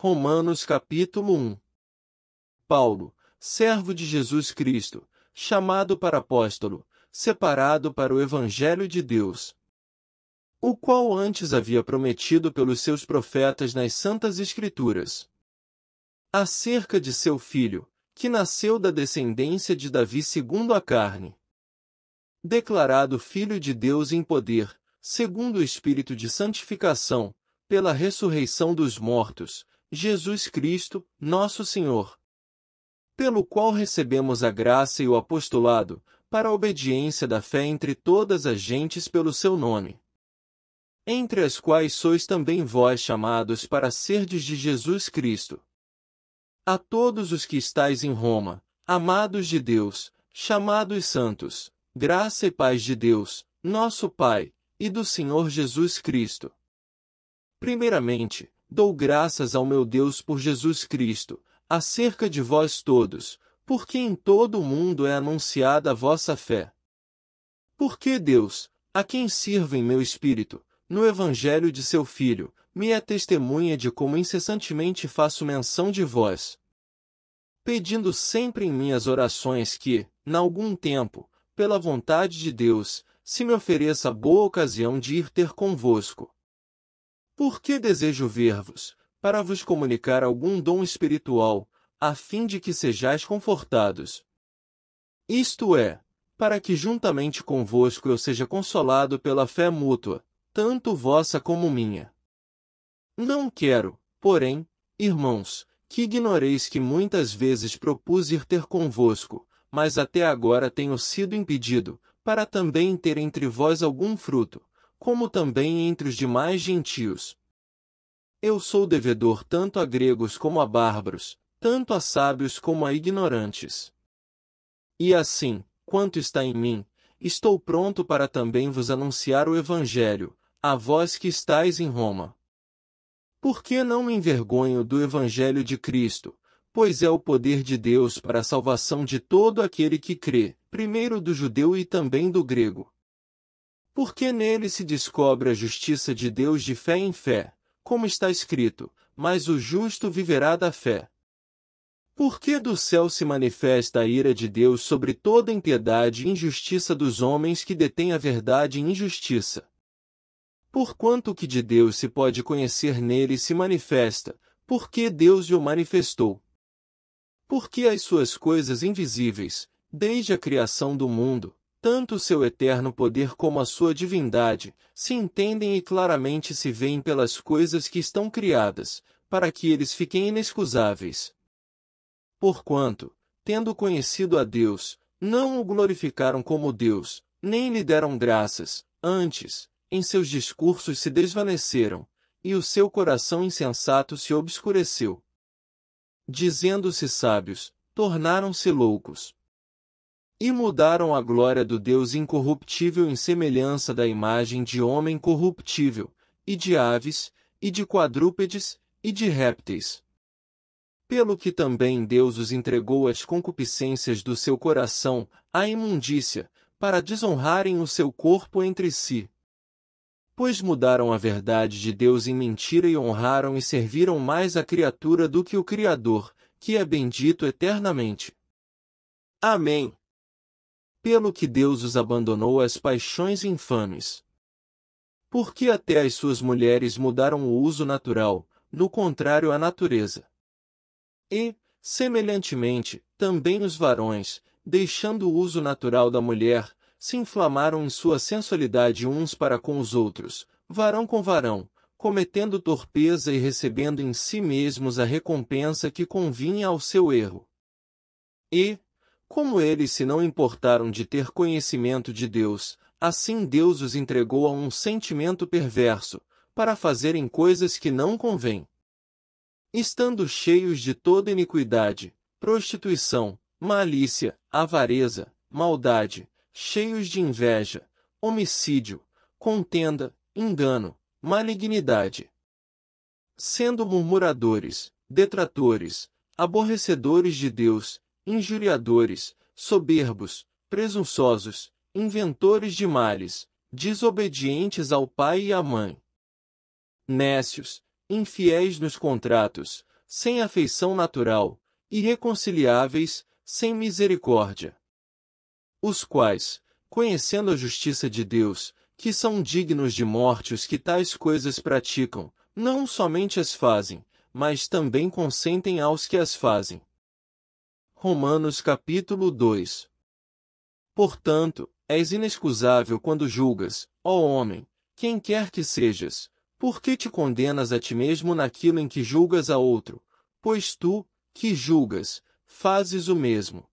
Romanos capítulo 1. Paulo, servo de Jesus Cristo, chamado para apóstolo, separado para o Evangelho de Deus, o qual antes havia prometido pelos seus profetas nas Santas Escrituras, acerca de seu Filho, que nasceu da descendência de Davi segundo a carne, declarado Filho de Deus em poder, segundo o Espírito de santificação, pela ressurreição dos mortos, Jesus Cristo, nosso Senhor, pelo qual recebemos a graça e o apostolado, para a obediência da fé entre todas as gentes pelo seu nome, entre as quais sois também vós chamados para serdes de Jesus Cristo. A todos os que estáis em Roma, amados de Deus, chamados santos, graça e paz de Deus, nosso Pai, e do Senhor Jesus Cristo. Primeiramente, dou graças ao meu Deus por Jesus Cristo, acerca de vós todos, porque em todo o mundo é anunciada a vossa fé. Porque Deus, a quem sirvo em meu espírito, no Evangelho de seu Filho, me é testemunha de como incessantemente faço menção de vós, pedindo sempre em minhas orações que, n'algum tempo, pela vontade de Deus, se me ofereça boa ocasião de ir ter convosco. Porque desejo ver-vos, para vos comunicar algum dom espiritual, a fim de que sejais confortados. Isto é, para que juntamente convosco eu seja consolado pela fé mútua, tanto vossa como minha. Não quero, porém, irmãos, que ignoreis que muitas vezes propus ir ter convosco, mas até agora tenho sido impedido, para também ter entre vós algum fruto, como também entre os demais gentios. Eu sou devedor tanto a gregos como a bárbaros, tanto a sábios como a ignorantes. E assim, quanto está em mim, estou pronto para também vos anunciar o Evangelho, a vós que estáis em Roma. Porque não me envergonho do Evangelho de Cristo, pois é o poder de Deus para a salvação de todo aquele que crê, primeiro do judeu e também do grego. Porque nele se descobre a justiça de Deus de fé em fé, como está escrito, mas o justo viverá da fé. Porque do céu se manifesta a ira de Deus sobre toda impiedade e injustiça dos homens que detêm a verdade em injustiça. Porquanto o que de Deus se pode conhecer nele se manifesta, porque Deus o manifestou. Porque as suas coisas invisíveis, desde a criação do mundo, tanto o seu eterno poder como a sua divindade, se entendem e claramente se veem pelas coisas que estão criadas, para que eles fiquem inexcusáveis. Porquanto, tendo conhecido a Deus, não o glorificaram como Deus, nem lhe deram graças, antes, em seus discursos se desvaneceram, e o seu coração insensato se obscureceu. Dizendo-se sábios, tornaram-se loucos. E mudaram a glória do Deus incorruptível em semelhança da imagem de homem corruptível, e de aves, e de quadrúpedes, e de répteis. Pelo que também Deus os entregou às concupiscências do seu coração, à imundícia, para desonrarem o seu corpo entre si. Pois mudaram a verdade de Deus em mentira e honraram e serviram mais a criatura do que o Criador, que é bendito eternamente. Amém. Pelo que Deus os abandonou às paixões infames. Porque até as suas mulheres mudaram o uso natural, no contrário à natureza. E, semelhantemente, também os varões, deixando o uso natural da mulher, se inflamaram em sua sensualidade uns para com os outros, varão com varão, cometendo torpeza e recebendo em si mesmos a recompensa que convinha ao seu erro. E, como eles se não importaram de ter conhecimento de Deus, assim Deus os entregou a um sentimento perverso, para fazerem coisas que não convêm. Estando cheios de toda iniquidade, prostituição, malícia, avareza, maldade, cheios de inveja, homicídio, contenda, engano, malignidade. Sendo murmuradores, detratores, aborrecedores de Deus, injuriadores, soberbos, presunçosos, inventores de males, desobedientes ao pai e à mãe. Nécios, infiéis nos contratos, sem afeição natural, irreconciliáveis, sem misericórdia. Os quais, conhecendo a justiça de Deus, que são dignos de morte os que tais coisas praticam, não somente as fazem, mas também consentem aos que as fazem. Romanos capítulo 2. Portanto, és inexcusável quando julgas, ó homem, quem quer que sejas, por que te condenas a ti mesmo naquilo em que julgas a outro? Pois tu, que julgas, fazes o mesmo.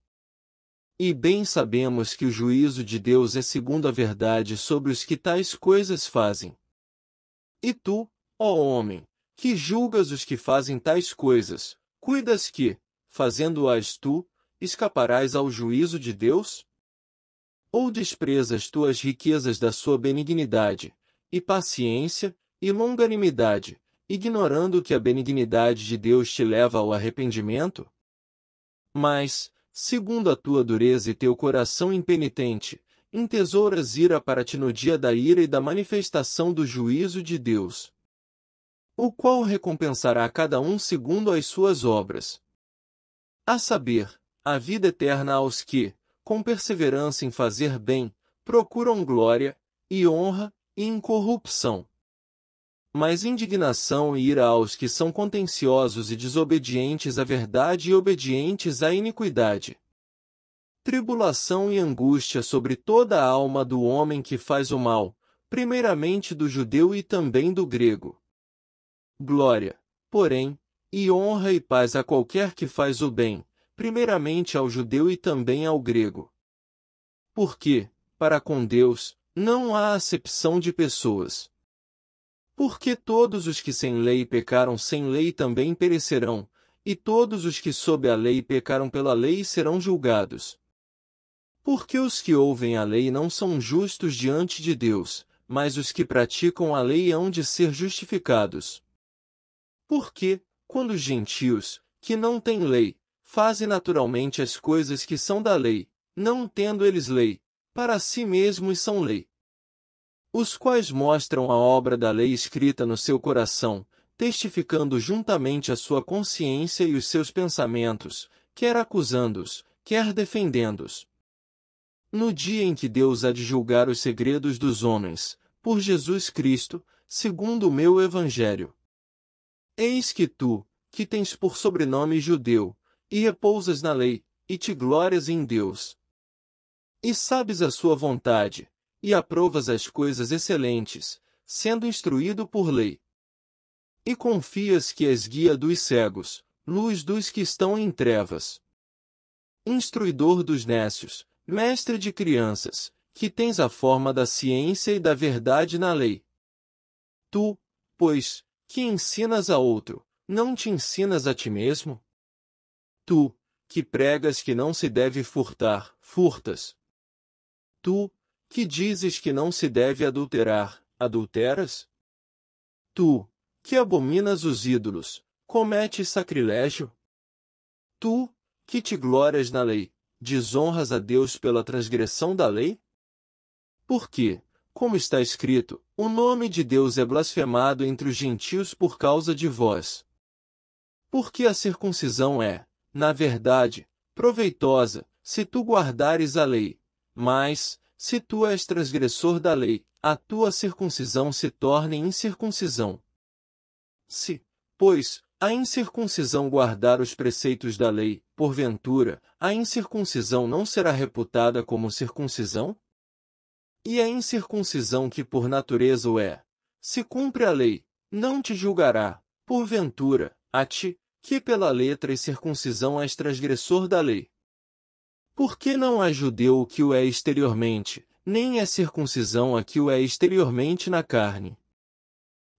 E bem sabemos que o juízo de Deus é segundo a verdade sobre os que tais coisas fazem. E tu, ó homem, que julgas os que fazem tais coisas, cuidas que, fazendo-as tu, escaparás ao juízo de Deus? Ou desprezas tu as riquezas da sua benignidade, e paciência, e longanimidade, ignorando que a benignidade de Deus te leva ao arrependimento? Mas, segundo a tua dureza e teu coração impenitente, entesouras ira para ti no dia da ira e da manifestação do juízo de Deus, o qual recompensará a cada um segundo as suas obras. A saber, a vida eterna aos que, com perseverança em fazer bem, procuram glória, e honra, e incorrupção. Mas indignação e ira aos que são contenciosos e desobedientes à verdade e obedientes à iniquidade. Tribulação e angústia sobre toda a alma do homem que faz o mal, primeiramente do judeu e também do grego. Glória, porém, e honra e paz a qualquer que faz o bem, primeiramente ao judeu e também ao grego. Porque, para com Deus, não há acepção de pessoas. Porque todos os que sem lei pecaram sem lei também perecerão, e todos os que sob a lei pecaram pela lei serão julgados. Porque os que ouvem a lei não são justos diante de Deus, mas os que praticam a lei hão de ser justificados. Porque, quando os gentios, que não têm lei, fazem naturalmente as coisas que são da lei, não tendo eles lei, para si mesmos são lei. Os quais mostram a obra da lei escrita no seu coração, testificando juntamente a sua consciência e os seus pensamentos, quer acusando-os, quer defendendo-os. No dia em que Deus há de julgar os segredos dos homens, por Jesus Cristo, segundo o meu Evangelho. Eis que tu, que tens por sobrenome judeu, e repousas na lei, e te glórias em Deus. E sabes a sua vontade, e aprovas as coisas excelentes, sendo instruído por lei. E confias que és guia dos cegos, luz dos que estão em trevas. Instruidor dos nécios, mestre de crianças, que tens a forma da ciência e da verdade na lei. Tu, pois, que ensinas a outro, não te ensinas a ti mesmo? Tu, que pregas que não se deve furtar, furtas. Tu, que dizes que não se deve adulterar, adulteras? Tu, que abominas os ídolos, cometes sacrilégio? Tu, que te glórias na lei, desonras a Deus pela transgressão da lei? Porque, como está escrito, o nome de Deus é blasfemado entre os gentios por causa de vós. Porque a circuncisão é, na verdade, proveitosa, se tu guardares a lei, mas, se tu és transgressor da lei, a tua circuncisão se torna incircuncisão. Se, pois, a incircuncisão guardar os preceitos da lei, porventura, a incircuncisão não será reputada como circuncisão? E a incircuncisão que por natureza o é, se cumpre a lei, não te julgará, porventura, a ti, que pela letra e circuncisão és transgressor da lei. Porque não é judeu o que o é exteriormente, nem é circuncisão a que o é exteriormente na carne.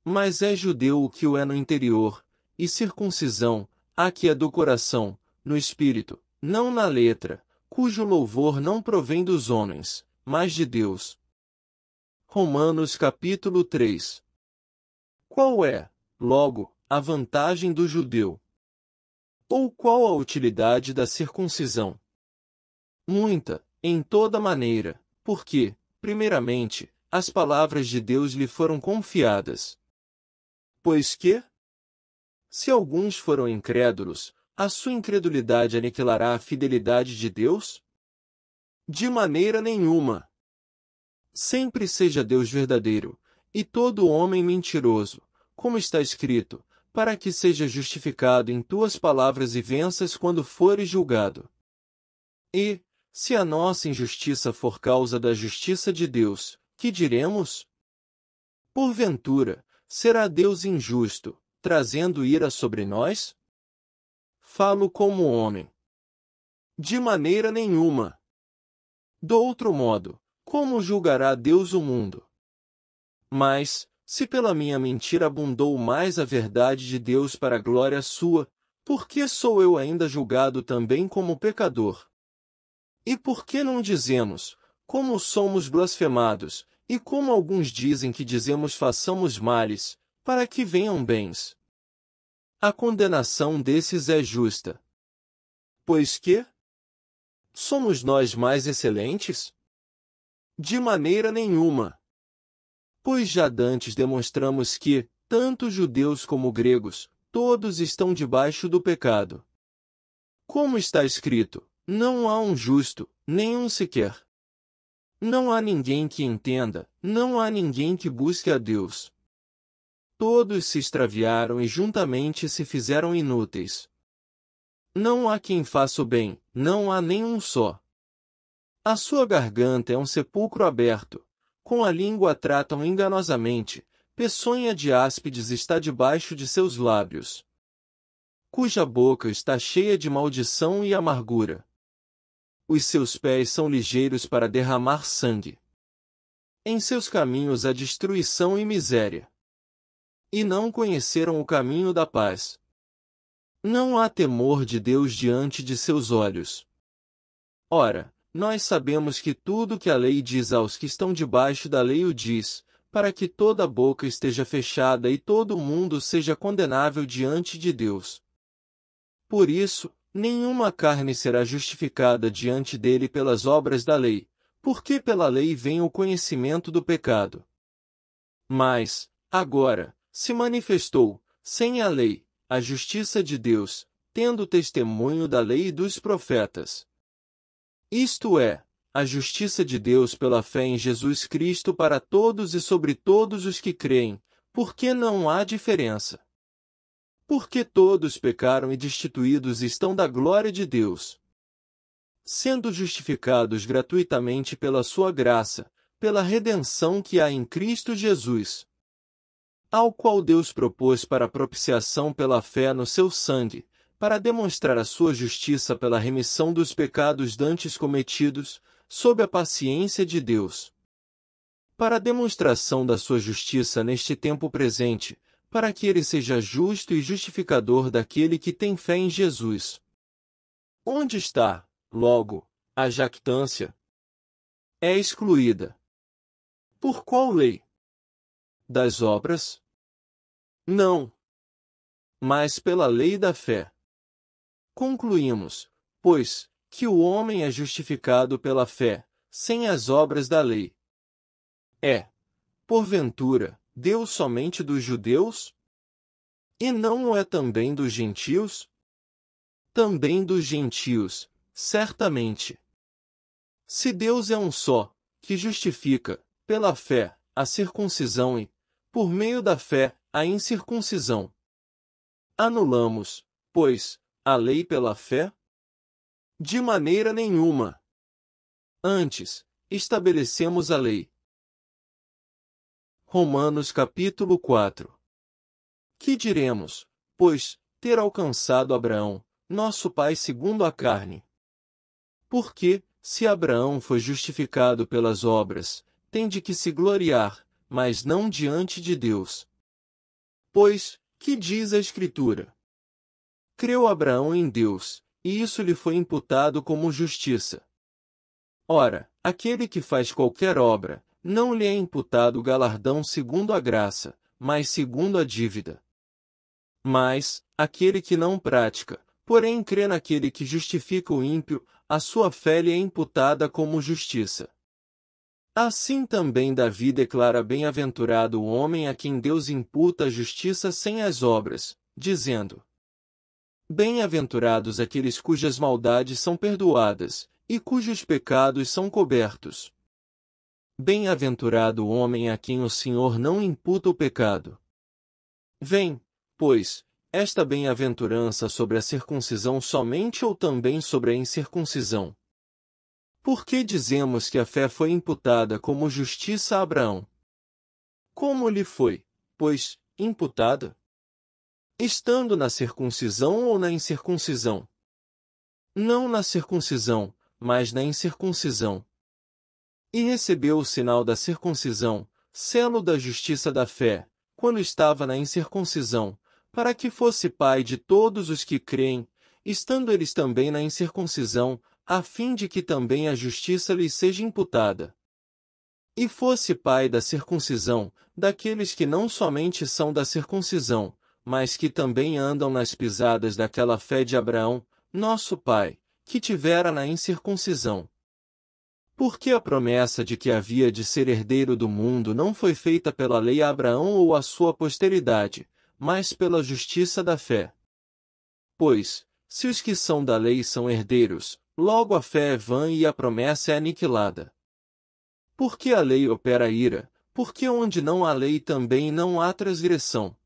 Mas é judeu o que o é no interior, e circuncisão, a que é do coração, no espírito, não na letra, cujo louvor não provém dos homens, mas de Deus. Romanos capítulo 3. Qual é, logo, a vantagem do judeu? Ou qual a utilidade da circuncisão? Muita, em toda maneira, porque, primeiramente, as palavras de Deus lhe foram confiadas. Pois que, Se alguns foram incrédulos, a sua incredulidade aniquilará a fidelidade de Deus? De maneira nenhuma. Sempre seja Deus verdadeiro, e todo homem mentiroso, como está escrito, para que seja justificado em tuas palavras e venças quando fores julgado. E, se a nossa injustiça for causa da justiça de Deus, que diremos? Porventura, será Deus injusto, trazendo ira sobre nós? Falo como homem. De maneira nenhuma. Do outro modo, como julgará Deus o mundo? Mas, se pela minha mentira abundou mais a verdade de Deus para a glória sua, por que sou eu ainda julgado também como pecador? E por que não dizemos, como somos blasfemados, e como alguns dizem que dizemos façamos males, para que venham bens? A condenação desses é justa. Pois que? Somos nós mais excelentes? De maneira nenhuma. Pois já dantes demonstramos que, tanto judeus como gregos, todos estão debaixo do pecado. Como está escrito, não há um justo, nem um sequer. Não há ninguém que entenda, não há ninguém que busque a Deus. Todos se extraviaram e juntamente se fizeram inúteis. Não há quem faça o bem, não há nenhum só. A sua garganta é um sepulcro aberto, com a língua tratam enganosamente, peçonha de áspides está debaixo de seus lábios, cuja boca está cheia de maldição e amargura. Os seus pés são ligeiros para derramar sangue. Em seus caminhos há destruição e miséria. E não conheceram o caminho da paz. Não há temor de Deus diante de seus olhos. Ora, nós sabemos que tudo que a lei diz aos que estão debaixo da lei o diz, para que toda a boca esteja fechada e todo o mundo seja condenável diante de Deus. Por isso, nenhuma carne será justificada diante dele pelas obras da lei, porque pela lei vem o conhecimento do pecado. Mas, agora, se manifestou, sem a lei, a justiça de Deus, tendo testemunho da lei e dos profetas. Isto é, a justiça de Deus pela fé em Jesus Cristo para todos e sobre todos os que creem, porque não há diferença. Porque todos pecaram e destituídos estão da glória de Deus, sendo justificados gratuitamente pela sua graça, pela redenção que há em Cristo Jesus, ao qual Deus propôs para propiciação pela fé no seu sangue, para demonstrar a sua justiça pela remissão dos pecados dantes cometidos, sob a paciência de Deus. Para a demonstração da sua justiça neste tempo presente, para que ele seja justo e justificador daquele que tem fé em Jesus. Onde está, logo, a jactância? É excluída. Por qual lei? Das obras? Não. Mas pela lei da fé. Concluímos, pois, que o homem é justificado pela fé, sem as obras da lei. É, porventura, Deus somente dos judeus? E não o é também dos gentios? Também dos gentios, certamente. Se Deus é um só, que justifica, pela fé, a circuncisão e, por meio da fé, a incircuncisão. Anulamos, pois, a lei pela fé? De maneira nenhuma. Antes, estabelecemos a lei. Romanos capítulo 4. Que diremos, pois, ter alcançado Abraão, nosso pai segundo a carne? Porque, se Abraão foi justificado pelas obras, tem de que se gloriar, mas não diante de Deus. Pois, que diz a Escritura? Creu Abraão em Deus, e isso lhe foi imputado como justiça. Ora, aquele que faz qualquer obra, não lhe é imputado galardão segundo a graça, mas segundo a dívida. Mas, aquele que não pratica, porém crê naquele que justifica o ímpio, a sua fé lhe é imputada como justiça. Assim também Davi declara bem-aventurado o homem a quem Deus imputa a justiça sem as obras, dizendo: Bem-aventurados aqueles cujas maldades são perdoadas, e cujos pecados são cobertos. Bem-aventurado o homem a quem o Senhor não imputa o pecado. Vem, pois, esta bem-aventurança sobre a circuncisão somente ou também sobre a incircuncisão? Por que dizemos que a fé foi imputada como justiça a Abraão? Como lhe foi, pois, imputada? Estando na circuncisão ou na incircuncisão? Não na circuncisão, mas na incircuncisão. E recebeu o sinal da circuncisão, selo da justiça da fé, quando estava na incircuncisão, para que fosse pai de todos os que creem, estando eles também na incircuncisão, a fim de que também a justiça lhes seja imputada. E fosse pai da circuncisão, daqueles que não somente são da circuncisão, mas que também andam nas pisadas daquela fé de Abraão, nosso pai, que tivera na incircuncisão. Porque a promessa de que havia de ser herdeiro do mundo não foi feita pela lei a Abraão ou a sua posteridade, mas pela justiça da fé. Pois, se os que são da lei são herdeiros, logo a fé é vã e a promessa é aniquilada. Porque a lei opera ira, porque onde não há lei também não há transgressão.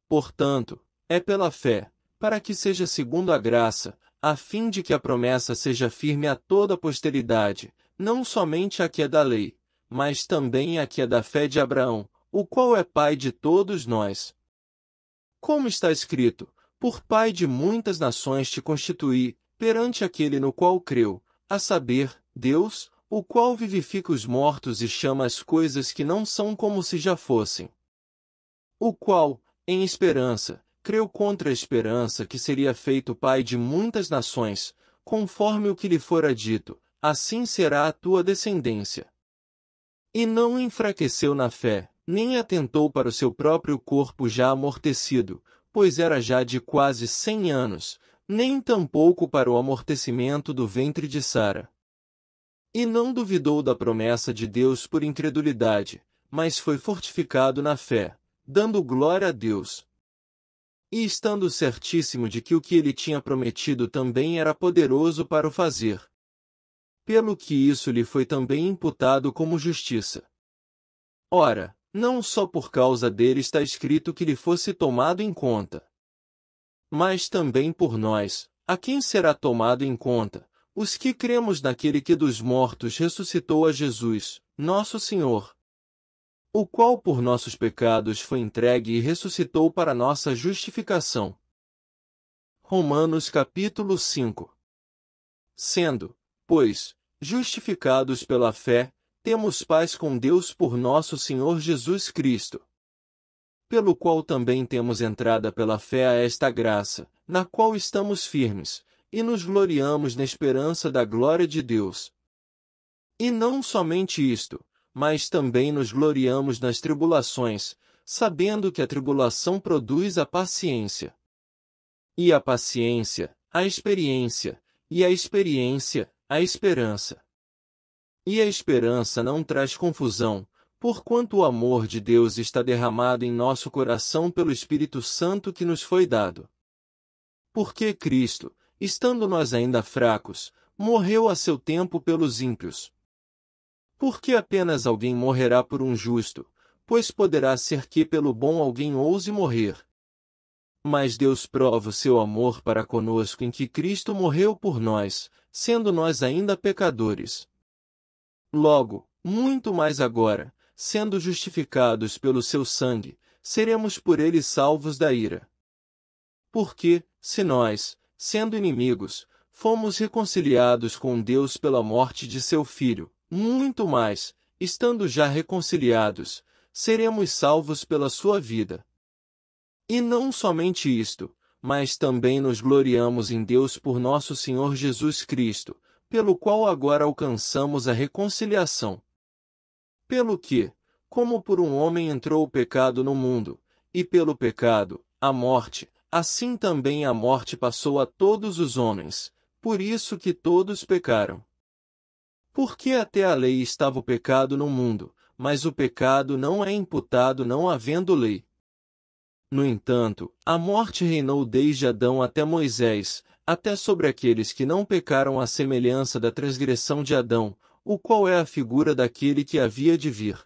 Portanto, é pela fé, para que seja segundo a graça, a fim de que a promessa seja firme a toda a posteridade, não somente a que é da lei, mas também a que é da fé de Abraão, o qual é pai de todos nós. Como está escrito, por pai de muitas nações te constituí, perante aquele no qual creu, a saber, Deus, o qual vivifica os mortos e chama as coisas que não são como se já fossem. O qual, em esperança, creu contra a esperança que seria feito pai de muitas nações, conforme o que lhe fora dito, assim será a tua descendência. E não enfraqueceu na fé, nem atentou para o seu próprio corpo já amortecido, pois era já de quase 100 anos, nem tampouco para o amortecimento do ventre de Sara. E não duvidou da promessa de Deus por incredulidade, mas foi fortificado na fé, dando glória a Deus. E estando certíssimo de que o que ele tinha prometido também era poderoso para o fazer. Pelo que isso lhe foi também imputado como justiça. Ora, não só por causa dele está escrito que lhe fosse tomado em conta, mas também por nós, a quem será tomado em conta, os que cremos naquele que dos mortos ressuscitou a Jesus, nosso Senhor, o qual por nossos pecados foi entregue e ressuscitou para nossa justificação. Romanos capítulo 5. Sendo, pois, justificados pela fé, temos paz com Deus por nosso Senhor Jesus Cristo, pelo qual também temos entrada pela fé a esta graça, na qual estamos firmes, e nos gloriamos na esperança da glória de Deus. E não somente isto, mas também nos gloriamos nas tribulações, sabendo que a tribulação produz a paciência. E a paciência, a experiência, e a experiência, a esperança. E a esperança não traz confusão, porquanto o amor de Deus está derramado em nosso coração pelo Espírito Santo que nos foi dado. Porque Cristo, estando nós ainda fracos, morreu a seu tempo pelos ímpios. Porque apenas alguém morrerá por um justo, pois poderá ser que pelo bom alguém ouse morrer. Mas Deus prova o seu amor para conosco em que Cristo morreu por nós, sendo nós ainda pecadores. Logo, muito mais agora, sendo justificados pelo seu sangue, seremos por ele salvos da ira. Porque, se nós, sendo inimigos, fomos reconciliados com Deus pela morte de seu Filho, muito mais, estando já reconciliados, seremos salvos pela sua vida. E não somente isto, mas também nos gloriamos em Deus por nosso Senhor Jesus Cristo, pelo qual agora alcançamos a reconciliação. Pelo que, como por um homem entrou o pecado no mundo, e pelo pecado, a morte, assim também a morte passou a todos os homens, por isso que todos pecaram. Porque até a lei estava o pecado no mundo, mas o pecado não é imputado não havendo lei. No entanto, a morte reinou desde Adão até Moisés, até sobre aqueles que não pecaram à semelhança da transgressão de Adão, o qual é a figura daquele que havia de vir.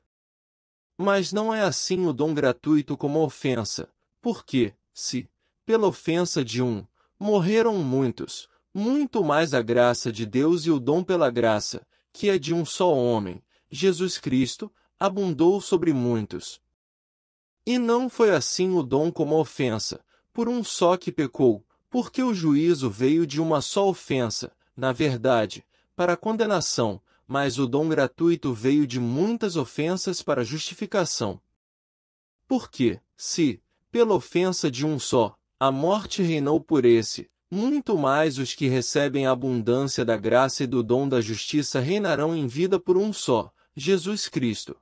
Mas não é assim o dom gratuito como a ofensa, porque, se, pela ofensa de um, morreram muitos, muito mais a graça de Deus e o dom pela graça, que é de um só homem, Jesus Cristo, abundou sobre muitos. E não foi assim o dom como a ofensa, por um só que pecou, porque o juízo veio de uma só ofensa, na verdade, para a condenação, mas o dom gratuito veio de muitas ofensas para a justificação. Porque, se, pela ofensa de um só, a morte reinou por esse, muito mais os que recebem a abundância da graça e do dom da justiça reinarão em vida por um só, Jesus Cristo.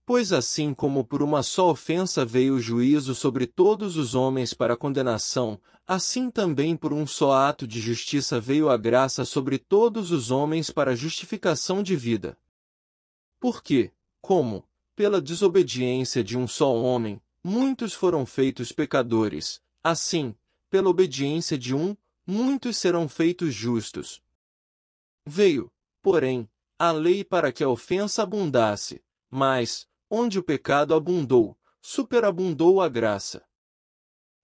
Pois assim como por uma só ofensa veio o juízo sobre todos os homens para condenação, assim também por um só ato de justiça veio a graça sobre todos os homens para justificação de vida. Porque, como, pela desobediência de um só homem, muitos foram feitos pecadores, assim, pela obediência de um, muitos serão feitos justos. Veio, porém, a lei para que a ofensa abundasse, mas, onde o pecado abundou, superabundou a graça.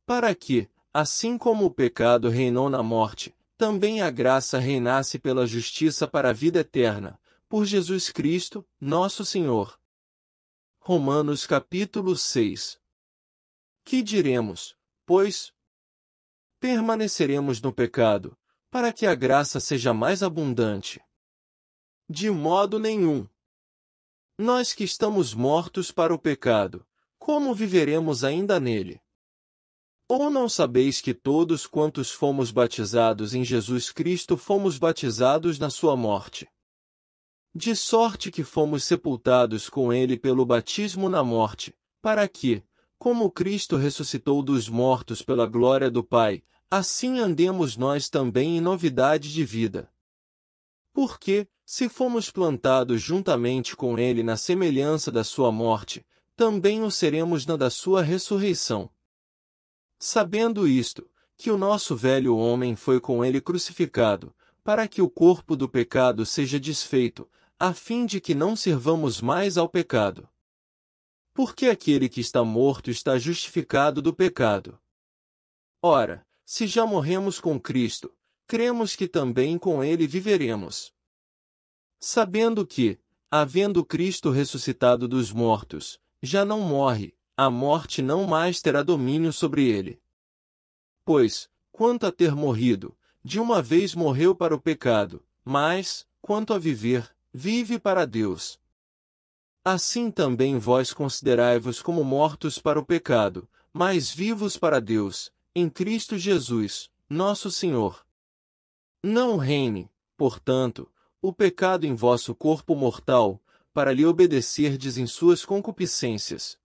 Para que, assim como o pecado reinou na morte, também a graça reinasse pela justiça para a vida eterna, por Jesus Cristo, nosso Senhor. Romanos capítulo 6. Que diremos, pois? Permaneceremos no pecado, para que a graça seja mais abundante? De modo nenhum. Nós que estamos mortos para o pecado, como viveremos ainda nele? Ou não sabeis que todos quantos fomos batizados em Jesus Cristo fomos batizados na sua morte? De sorte que fomos sepultados com ele pelo batismo na morte, para que, como Cristo ressuscitou dos mortos pela glória do Pai, assim andemos nós também em novidade de vida. Porque, se fomos plantados juntamente com ele na semelhança da sua morte, também o seremos na da sua ressurreição. Sabendo isto, que o nosso velho homem foi com ele crucificado, para que o corpo do pecado seja desfeito, a fim de que não servamos mais ao pecado. Porque aquele que está morto está justificado do pecado. Ora, se já morremos com Cristo, cremos que também com ele viveremos. Sabendo que, havendo Cristo ressuscitado dos mortos, já não morre, a morte não mais terá domínio sobre ele. Pois, quanto a ter morrido, de uma vez morreu para o pecado, mas, quanto a viver, vive para Deus. Assim também vós considerai-vos como mortos para o pecado, mas vivos para Deus, em Cristo Jesus, nosso Senhor. Não reine, portanto, o pecado em vosso corpo mortal, para lhe obedecerdes em suas concupiscências.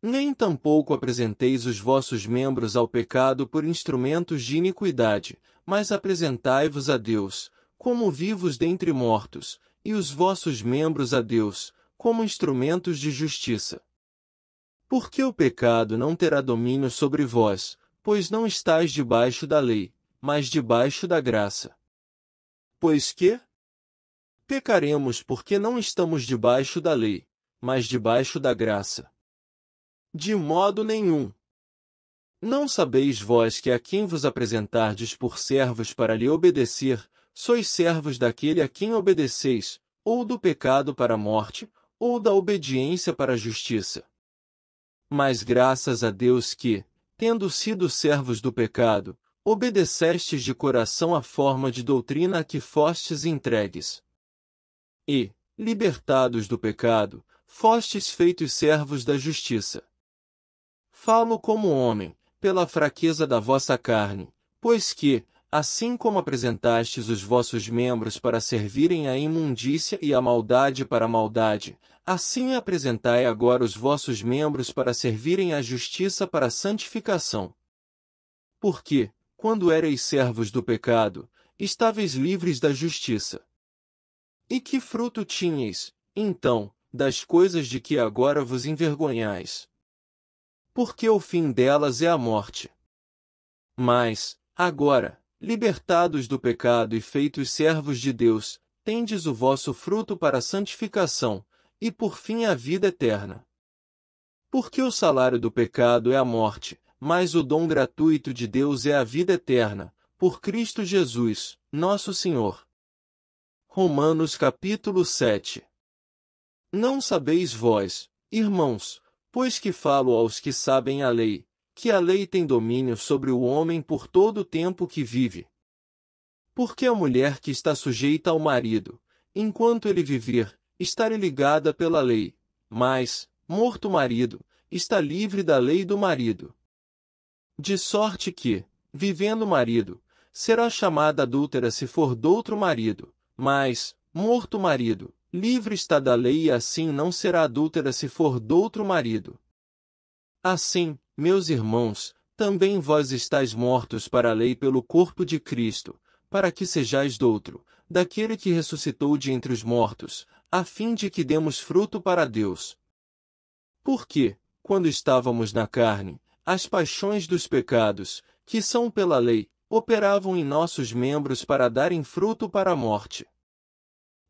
Nem tampouco apresenteis os vossos membros ao pecado por instrumentos de iniquidade, mas apresentai-vos a Deus, como vivos dentre mortos, e os vossos membros a Deus, como instrumentos de justiça. Porque o pecado não terá domínio sobre vós, pois não estáis debaixo da lei, mas debaixo da graça. Pois que? Pecaremos porque não estamos debaixo da lei, mas debaixo da graça. De modo nenhum. Não sabeis vós que a quem vos apresentardes por servos para lhe obedecer, sois servos daquele a quem obedeceis, ou do pecado para a morte, ou da obediência para a justiça. Mas graças a Deus que, tendo sido servos do pecado, obedecestes de coração à forma de doutrina a que fostes entregues. E, libertados do pecado, fostes feitos servos da justiça. Falo como homem, pela fraqueza da vossa carne, pois que, assim como apresentastes os vossos membros para servirem à imundícia e à maldade para a maldade, assim apresentai agora os vossos membros para servirem à justiça para a santificação. Porque, quando éreis servos do pecado, estáveis livres da justiça. E que fruto tinhais, então, das coisas de que agora vos envergonhais? porque o fim delas é a morte. Mas, agora, libertados do pecado e feitos servos de Deus, tendes o vosso fruto para a santificação, e por fim a vida eterna. Porque o salário do pecado é a morte, mas o dom gratuito de Deus é a vida eterna, por Cristo Jesus, nosso Senhor. Romanos capítulo 7. Não sabeis vós, irmãos, pois que falo aos que sabem a lei, que a lei tem domínio sobre o homem por todo o tempo que vive. Porque a mulher que está sujeita ao marido, enquanto ele viver, está ligada pela lei, mas, morto o marido, está livre da lei do marido. De sorte que, vivendo o marido, será chamada adúltera se for doutro marido, mas, morto o marido, livre está da lei e assim não será adúltera se for doutro marido. Assim, meus irmãos, também vós estáis mortos para a lei pelo corpo de Cristo, para que sejais doutro, daquele que ressuscitou de entre os mortos, a fim de que demos fruto para Deus. Porque, quando estávamos na carne, as paixões dos pecados, que são pela lei, operavam em nossos membros para darem fruto para a morte.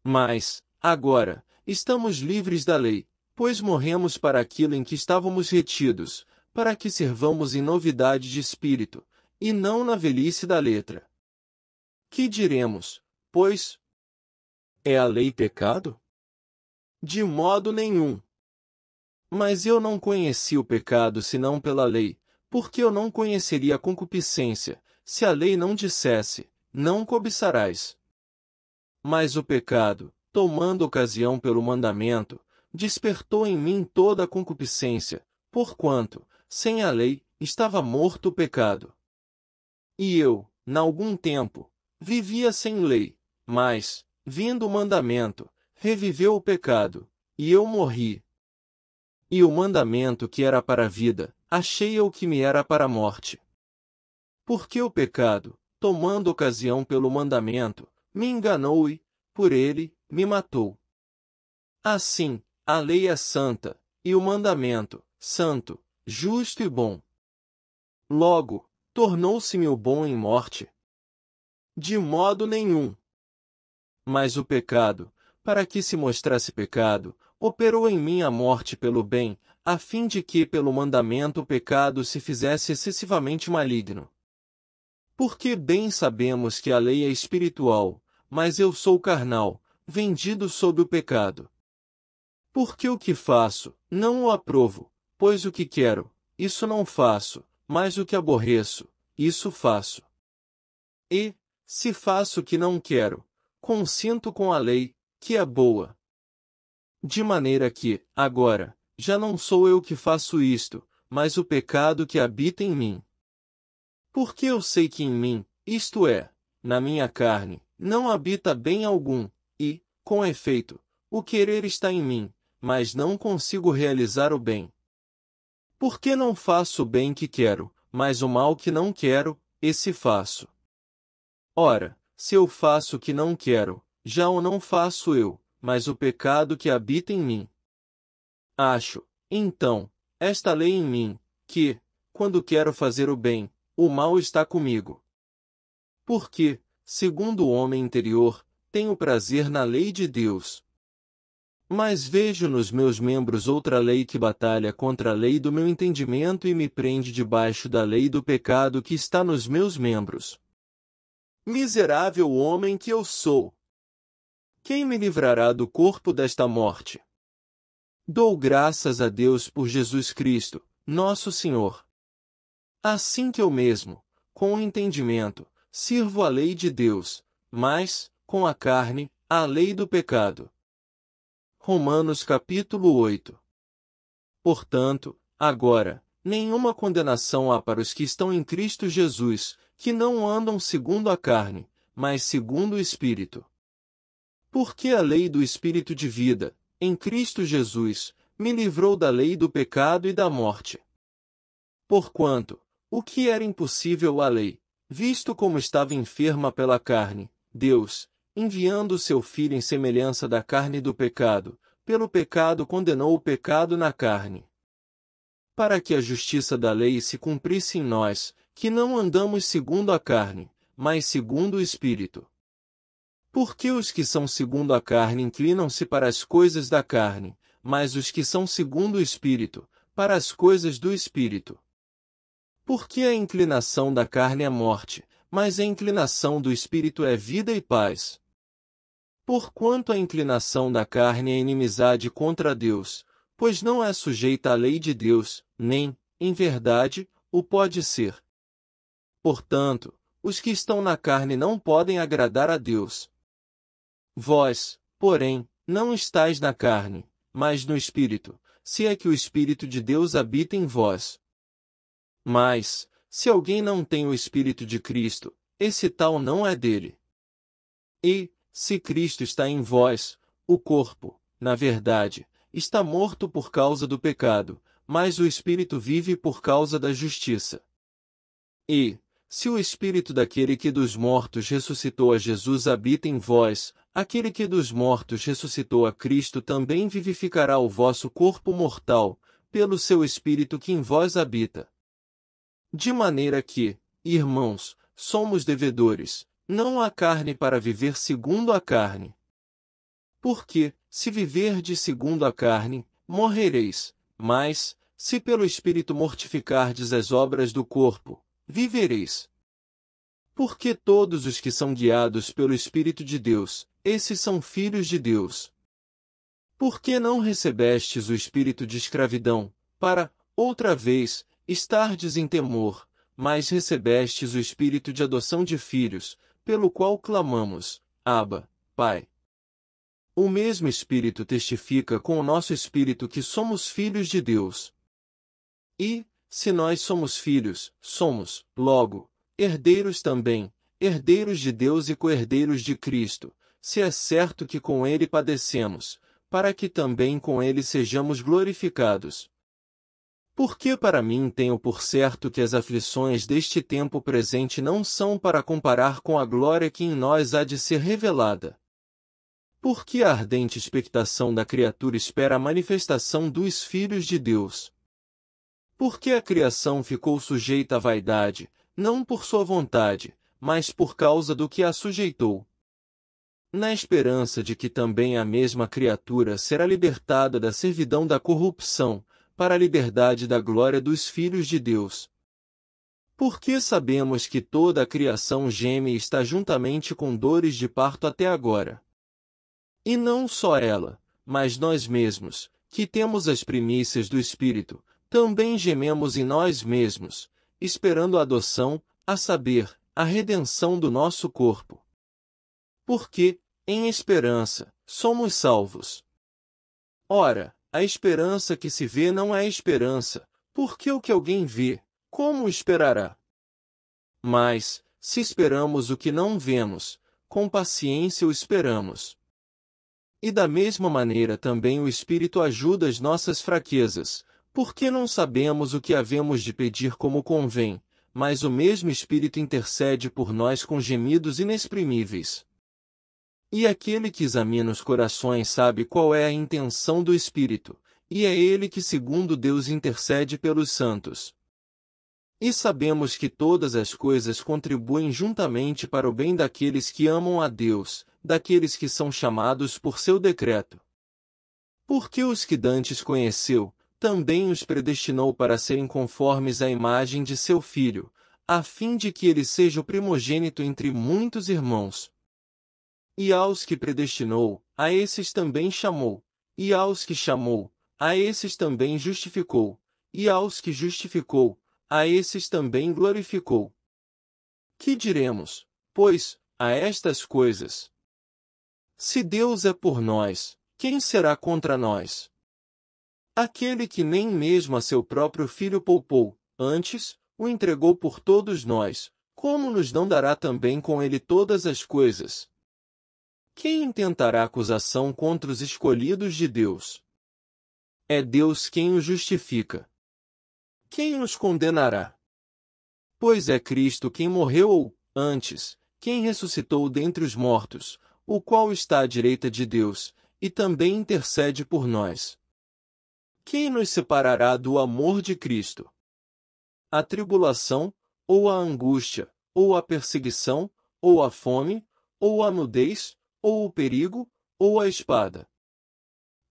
Mas, agora, estamos livres da lei, pois morremos para aquilo em que estávamos retidos, para que servamos em novidade de espírito, e não na velhice da letra. Que diremos, pois? É a lei pecado? De modo nenhum. Mas eu não conheci o pecado senão pela lei, porque eu não conheceria a concupiscência, se a lei não dissesse, não cobiçarás. Mas o pecado, tomando ocasião pelo mandamento, despertou em mim toda a concupiscência, porquanto, sem a lei, estava morto o pecado. E eu, n'algum tempo, vivia sem lei, mas, vindo o mandamento, reviveu o pecado, e eu morri. E o mandamento que era para a vida, achei-o que me era para a morte. Porque o pecado, tomando ocasião pelo mandamento, me enganou e, por ele, me matou. Assim, a lei é santa, e o mandamento, santo, justo e bom. Logo, tornou-se-me o bom em morte? De modo nenhum. Mas o pecado, para que se mostrasse pecado, operou em mim a morte pelo bem, a fim de que pelo mandamento o pecado se fizesse excessivamente maligno. Porque bem sabemos que a lei é espiritual, mas eu sou carnal, vendido sob o pecado. Porque o que faço, não o aprovo, pois o que quero, isso não faço, mas o que aborreço, isso faço. E, se faço o que não quero, consinto com a lei, que é boa. De maneira que, agora, já não sou eu que faço isto, mas o pecado que habita em mim. Porque eu sei que em mim, isto é, na minha carne, não habita bem algum, e, com efeito, o querer está em mim, mas não consigo realizar o bem. Porque não faço o bem que quero, mas o mal que não quero, esse faço. Ora, se eu faço o que não quero, já o não faço eu, mas o pecado que habita em mim. Acho, então, esta lei em mim, que, quando quero fazer o bem, o mal está comigo. Porque, segundo o homem interior, tenho prazer na lei de Deus. Mas vejo nos meus membros outra lei que batalha contra a lei do meu entendimento e me prende debaixo da lei do pecado que está nos meus membros. Miserável homem que eu sou! Quem me livrará do corpo desta morte? Dou graças a Deus por Jesus Cristo, nosso Senhor. Assim que eu mesmo, com o entendimento, sirvo a lei de Deus, mas, com a carne, a lei do pecado. Romanos capítulo 8. Portanto, agora, nenhuma condenação há para os que estão em Cristo Jesus, que não andam segundo a carne, mas segundo o Espírito. Porque a lei do Espírito de vida, em Cristo Jesus, me livrou da lei do pecado e da morte. Porquanto, o que era impossível à lei, visto como estava enferma pela carne, Deus, enviando o seu Filho em semelhança da carne do pecado, pelo pecado condenou o pecado na carne. para que a justiça da lei se cumprisse em nós, que não andamos segundo a carne, mas segundo o Espírito. Porque os que são segundo a carne inclinam-se para as coisas da carne, mas os que são segundo o Espírito, para as coisas do Espírito. Porque a inclinação da carne é morte, mas a inclinação do Espírito é vida e paz. Porquanto a inclinação da carne é inimizade contra Deus, pois não é sujeita à lei de Deus, nem, em verdade, o pode ser. Portanto, os que estão na carne não podem agradar a Deus. Vós, porém, não estáis na carne, mas no Espírito, se é que o Espírito de Deus habita em vós. Mas, se alguém não tem o Espírito de Cristo, esse tal não é dele. E, se Cristo está em vós, o corpo, na verdade, está morto por causa do pecado, mas o Espírito vive por causa da justiça. E, se o Espírito daquele que dos mortos ressuscitou a Jesus habita em vós, aquele que dos mortos ressuscitou a Cristo também vivificará o vosso corpo mortal, pelo seu Espírito que em vós habita. De maneira que, irmãos, somos devedores, não à carne para viver segundo a carne. Porque, se viverdes segundo a carne, morrereis, mas, se pelo Espírito mortificardes as obras do corpo, vivereis. Porque todos os que são guiados pelo Espírito de Deus, esses são filhos de Deus. Porque não recebestes o espírito de escravidão, para, outra vez, estardes em temor, mas recebestes o espírito de adoção de filhos, pelo qual clamamos, Abba, Pai. O mesmo Espírito testifica com o nosso espírito que somos filhos de Deus. E, se nós somos filhos, somos, logo, herdeiros também, herdeiros de Deus e co-herdeiros de Cristo, se é certo que com ele padecemos, para que também com ele sejamos glorificados. Porque para mim tenho por certo que as aflições deste tempo presente não são para comparar com a glória que em nós há de ser revelada. Porque a ardente expectação da criatura espera a manifestação dos filhos de Deus. Porque a criação ficou sujeita à vaidade, não por sua vontade, mas por causa do que a sujeitou. Na esperança de que também a mesma criatura será libertada da servidão da corrupção, para a liberdade da glória dos filhos de Deus. Porque sabemos que toda a criação geme e está juntamente com dores de parto até agora. E não só ela, mas nós mesmos, que temos as primícias do Espírito, também gememos em nós mesmos, esperando a adoção, a saber, a redenção do nosso corpo. Porque, em esperança, somos salvos. Ora, a esperança que se vê não é esperança, porque o que alguém vê, como esperará? Mas, se esperamos o que não vemos, com paciência o esperamos. E da mesma maneira também o Espírito ajuda as nossas fraquezas, porque não sabemos o que havemos de pedir como convém, mas o mesmo Espírito intercede por nós com gemidos inexprimíveis. E aquele que examina os corações sabe qual é a intenção do Espírito, e é ele que segundo Deus intercede pelos santos. E sabemos que todas as coisas contribuem juntamente para o bem daqueles que amam a Deus, daqueles que são chamados por seu decreto. Porque os que dantes conheceu, também os predestinou para serem conformes à imagem de seu Filho, a fim de que ele seja o primogênito entre muitos irmãos. E aos que predestinou, a esses também chamou, e aos que chamou, a esses também justificou, e aos que justificou, a esses também glorificou. Que diremos, pois, a estas coisas? Se Deus é por nós, quem será contra nós? Aquele que nem mesmo a seu próprio Filho poupou, antes, o entregou por todos nós, como nos não dará também com ele todas as coisas? Quem intentará acusação contra os escolhidos de Deus? É Deus quem os justifica. Quem os condenará? Pois é Cristo quem morreu ou, antes, quem ressuscitou dentre os mortos, o qual está à direita de Deus, e também intercede por nós. Quem nos separará do amor de Cristo? A tribulação, ou a angústia, ou a perseguição, ou a fome, ou a nudez, ou o perigo, ou a espada.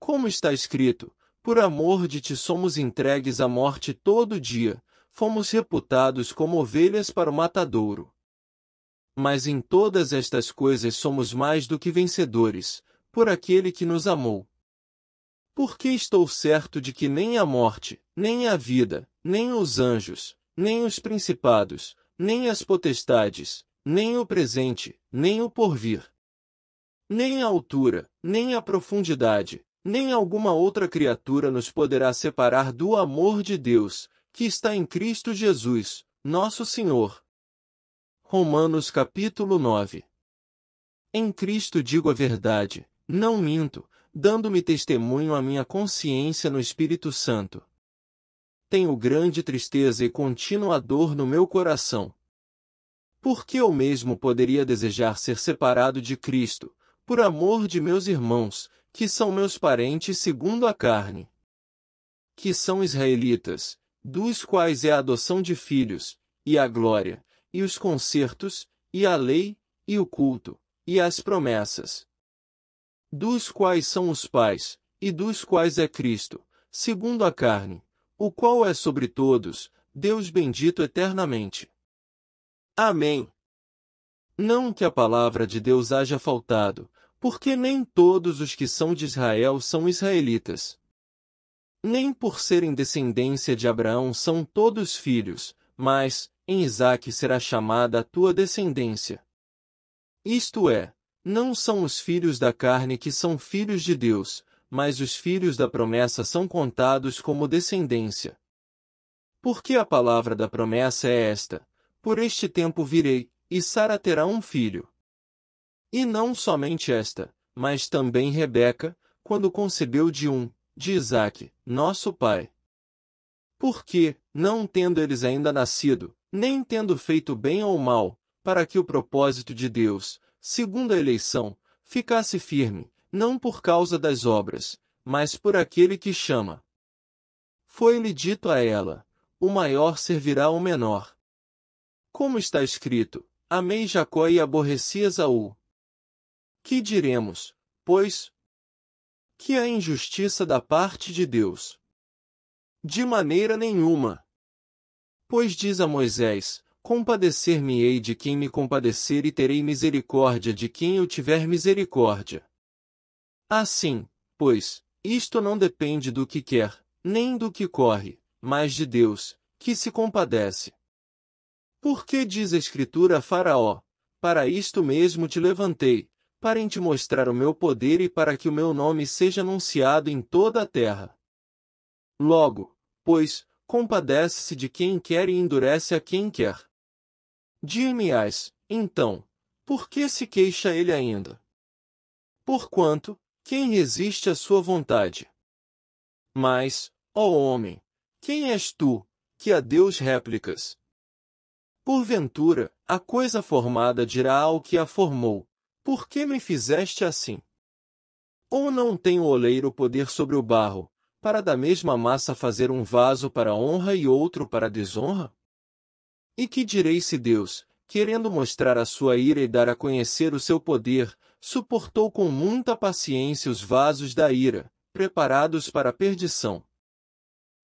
Como está escrito, por amor de ti somos entregues à morte todo dia, fomos reputados como ovelhas para o matadouro. Mas em todas estas coisas somos mais do que vencedores, por aquele que nos amou. Porque estou certo de que nem a morte, nem a vida, nem os anjos, nem os principados, nem as potestades, nem o presente, nem o porvir, nem a altura, nem a profundidade, nem alguma outra criatura nos poderá separar do amor de Deus, que está em Cristo Jesus, nosso Senhor. Romanos capítulo 9. Em Cristo digo a verdade, não minto, dando-me testemunho a minha consciência no Espírito Santo. Tenho grande tristeza e contínua dor no meu coração. Porque eu mesmo poderia desejar ser separado de Cristo, por amor de meus irmãos, que são meus parentes segundo a carne, que são israelitas, dos quais é a adoção de filhos, e a glória, e os concertos, e a lei, e o culto, e as promessas, dos quais são os pais, e dos quais é Cristo, segundo a carne, o qual é sobre todos, Deus bendito eternamente. Amém. Não que a palavra de Deus haja faltado, porque nem todos os que são de Israel são israelitas. Nem por serem descendência de Abraão são todos filhos, mas, em Isaque será chamada a tua descendência. Isto é, não são os filhos da carne que são filhos de Deus, mas os filhos da promessa são contados como descendência. Porque a palavra da promessa é esta: por este tempo virei, e Sara terá um filho. E não somente esta, mas também Rebeca, quando concebeu de Isaque, nosso pai. Porque, não tendo eles ainda nascido, nem tendo feito bem ou mal, para que o propósito de Deus, segundo a eleição, ficasse firme, não por causa das obras, mas por aquele que chama. Foi-lhe dito a ela: o maior servirá ao menor. Como está escrito: amei Jacó e aborreci Esaú. Que diremos, pois? Que a injustiça da parte de Deus? De maneira nenhuma. Pois diz a Moisés: compadecer-me-ei de quem me compadecer e terei misericórdia de quem eu tiver misericórdia. Assim, pois, isto não depende do que quer, nem do que corre, mas de Deus, que se compadece. Porque diz a Escritura a Faraó: para isto mesmo te levantei, para em te mostrar o meu poder e para que o meu nome seja anunciado em toda a terra. Logo, pois, compadece-se de quem quer e endurece a quem quer. Dir-me-ás, então, por que se queixa ele ainda? Porquanto, quem resiste à sua vontade? Mas, ó homem, quem és tu, que a Deus réplicas? Porventura, a coisa formada dirá ao que a formou: por que me fizeste assim? Ou não tem o oleiro poder sobre o barro, para da mesma massa fazer um vaso para honra e outro para desonra? E que direi se Deus, querendo mostrar a sua ira e dar a conhecer o seu poder, suportou com muita paciência os vasos da ira, preparados para a perdição,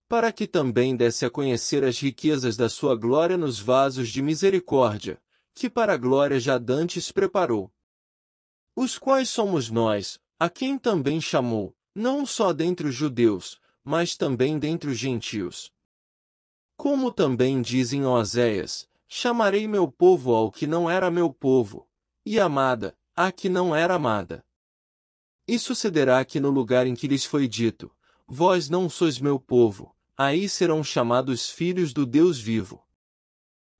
para que também desse a conhecer as riquezas da sua glória nos vasos de misericórdia, que para a glória já dantes preparou. Os quais somos nós, a quem também chamou, não só dentre os judeus, mas também dentre os gentios. Como também diz em Oséias: chamarei meu povo ao que não era meu povo, e amada, à que não era amada. E sucederá que no lugar em que lhes foi dito: vós não sois meu povo, aí serão chamados filhos do Deus vivo.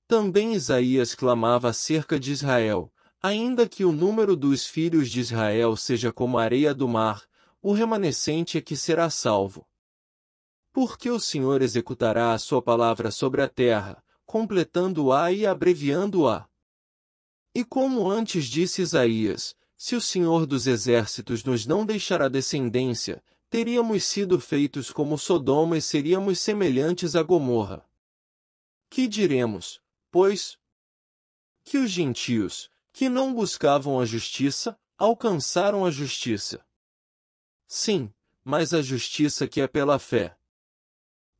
Também Isaías clamava acerca de Israel: ainda que o número dos filhos de Israel seja como a areia do mar, o remanescente é que será salvo. Porque o Senhor executará a sua palavra sobre a terra, completando-a e abreviando-a. E como antes disse Isaías: se o Senhor dos exércitos nos não deixará descendência, teríamos sido feitos como Sodoma e seríamos semelhantes a Gomorra. Que diremos, pois? Que os gentios, que não buscavam a justiça, alcançaram a justiça. Sim, mas a justiça que é pela fé.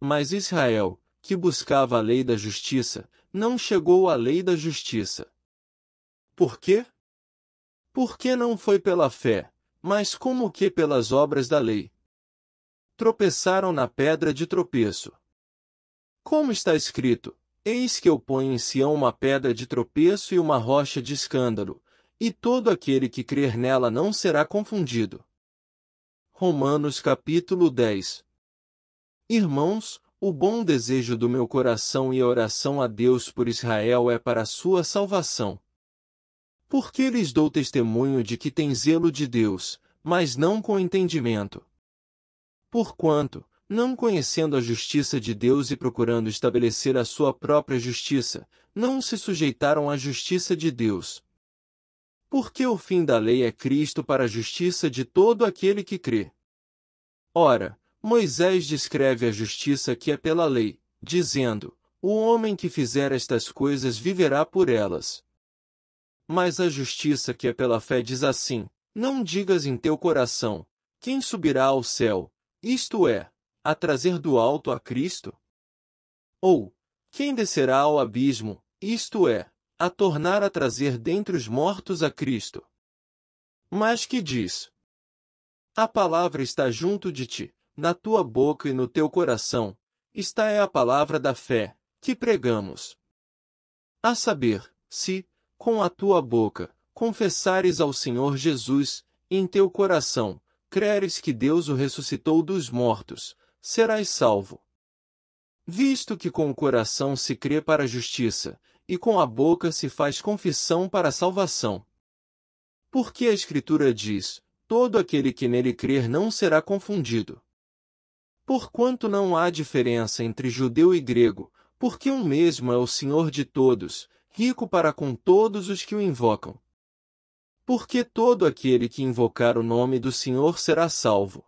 Mas Israel, que buscava a lei da justiça, não chegou à lei da justiça. Por quê? Porque não foi pela fé, mas como que pelas obras da lei. Tropeçaram na pedra de tropeço. Como está escrito, eis que eu ponho em Sião uma pedra de tropeço e uma rocha de escândalo, e todo aquele que crer nela não será confundido. Romanos capítulo 10. Irmãos, o bom desejo do meu coração e a oração a Deus por Israel é para a sua salvação. Porque lhes dou testemunho de que têm zelo de Deus, mas não com entendimento. Porquanto, não conhecendo a justiça de Deus e procurando estabelecer a sua própria justiça, não se sujeitaram à justiça de Deus. Porque o fim da lei é Cristo para a justiça de todo aquele que crê. Ora, Moisés descreve a justiça que é pela lei, dizendo, o homem que fizer estas coisas viverá por elas. Mas a justiça que é pela fé diz assim, não digas em teu coração, quem subirá ao céu, isto é, a trazer do alto a Cristo? Ou, quem descerá ao abismo, isto é, a tornar a trazer dentre os mortos a Cristo? Mas que diz? A palavra está junto de ti, na tua boca e no teu coração, esta é a palavra da fé, que pregamos. A saber, se, com a tua boca, confessares ao Senhor Jesus, e em teu coração, creres que Deus o ressuscitou dos mortos, serás salvo. Visto que com o coração se crê para a justiça, e com a boca se faz confissão para a salvação. Porque a Escritura diz, todo aquele que nele crer não será confundido. Porquanto não há diferença entre judeu e grego, porque um mesmo é o Senhor de todos, rico para com todos os que o invocam. Porque todo aquele que invocar o nome do Senhor será salvo.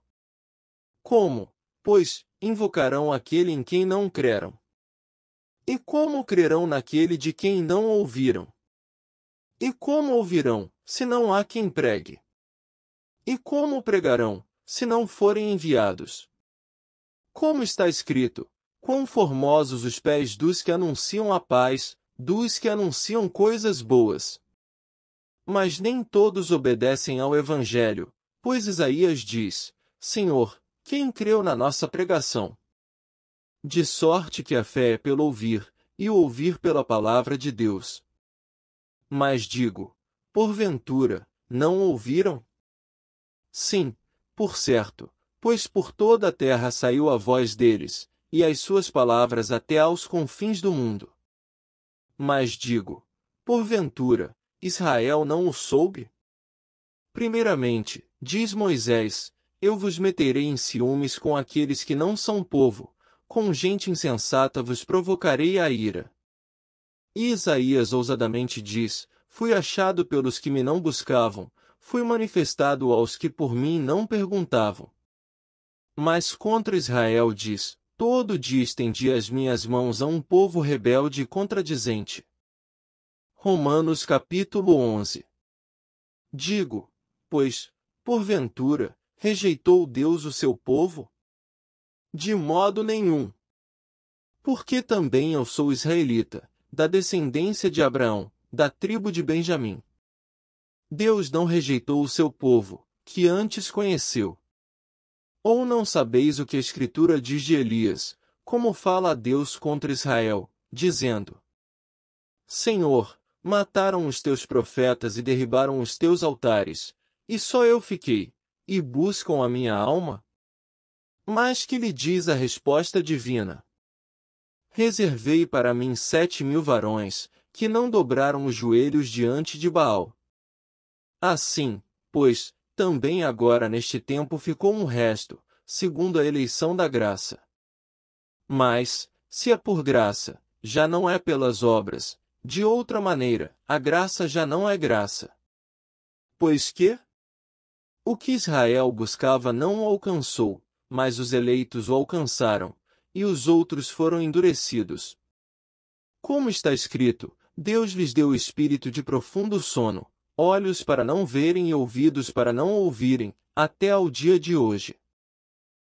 Como, pois, invocarão aquele em quem não creram? E como crerão naquele de quem não ouviram? E como ouvirão, se não há quem pregue? E como pregarão, se não forem enviados? Como está escrito, quão formosos os pés dos que anunciam a paz, dos que anunciam coisas boas. Mas nem todos obedecem ao Evangelho, pois Isaías diz, Senhor, quem creu na nossa pregação? De sorte que a fé é pelo ouvir, e o ouvir pela palavra de Deus. Mas digo, porventura, não ouviram? Sim, por certo, pois por toda a terra saiu a voz deles, e as suas palavras até aos confins do mundo. Mas digo, porventura, Israel não o soube? Primeiramente, diz Moisés, eu vos meterei em ciúmes com aqueles que não são povo, com gente insensata vos provocarei a ira. E Isaías ousadamente diz, fui achado pelos que me não buscavam, fui manifestado aos que por mim não perguntavam. Mas contra Israel diz, todo dia estendi as minhas mãos a um povo rebelde e contradizente. Romanos capítulo 11. Digo, pois, porventura, rejeitou Deus o seu povo? De modo nenhum. Porque também eu sou israelita, da descendência de Abraão, da tribo de Benjamim. Deus não rejeitou o seu povo, que antes conheceu. Ou não sabeis o que a Escritura diz de Elias, como fala a Deus contra Israel, dizendo: Senhor, mataram os teus profetas e derribaram os teus altares, e só eu fiquei, e buscam a minha alma? Mas que lhe diz a resposta divina? Reservei para mim 7.000 varões, que não dobraram os joelhos diante de Baal. Assim, pois, também agora neste tempo ficou um resto, segundo a eleição da graça. Mas, se é por graça, já não é pelas obras, de outra maneira, a graça já não é graça. Pois que? O que Israel buscava não o alcançou, mas os eleitos o alcançaram, e os outros foram endurecidos. Como está escrito, Deus lhes deu o espírito de profundo sono, olhos para não verem e ouvidos para não ouvirem, até ao dia de hoje.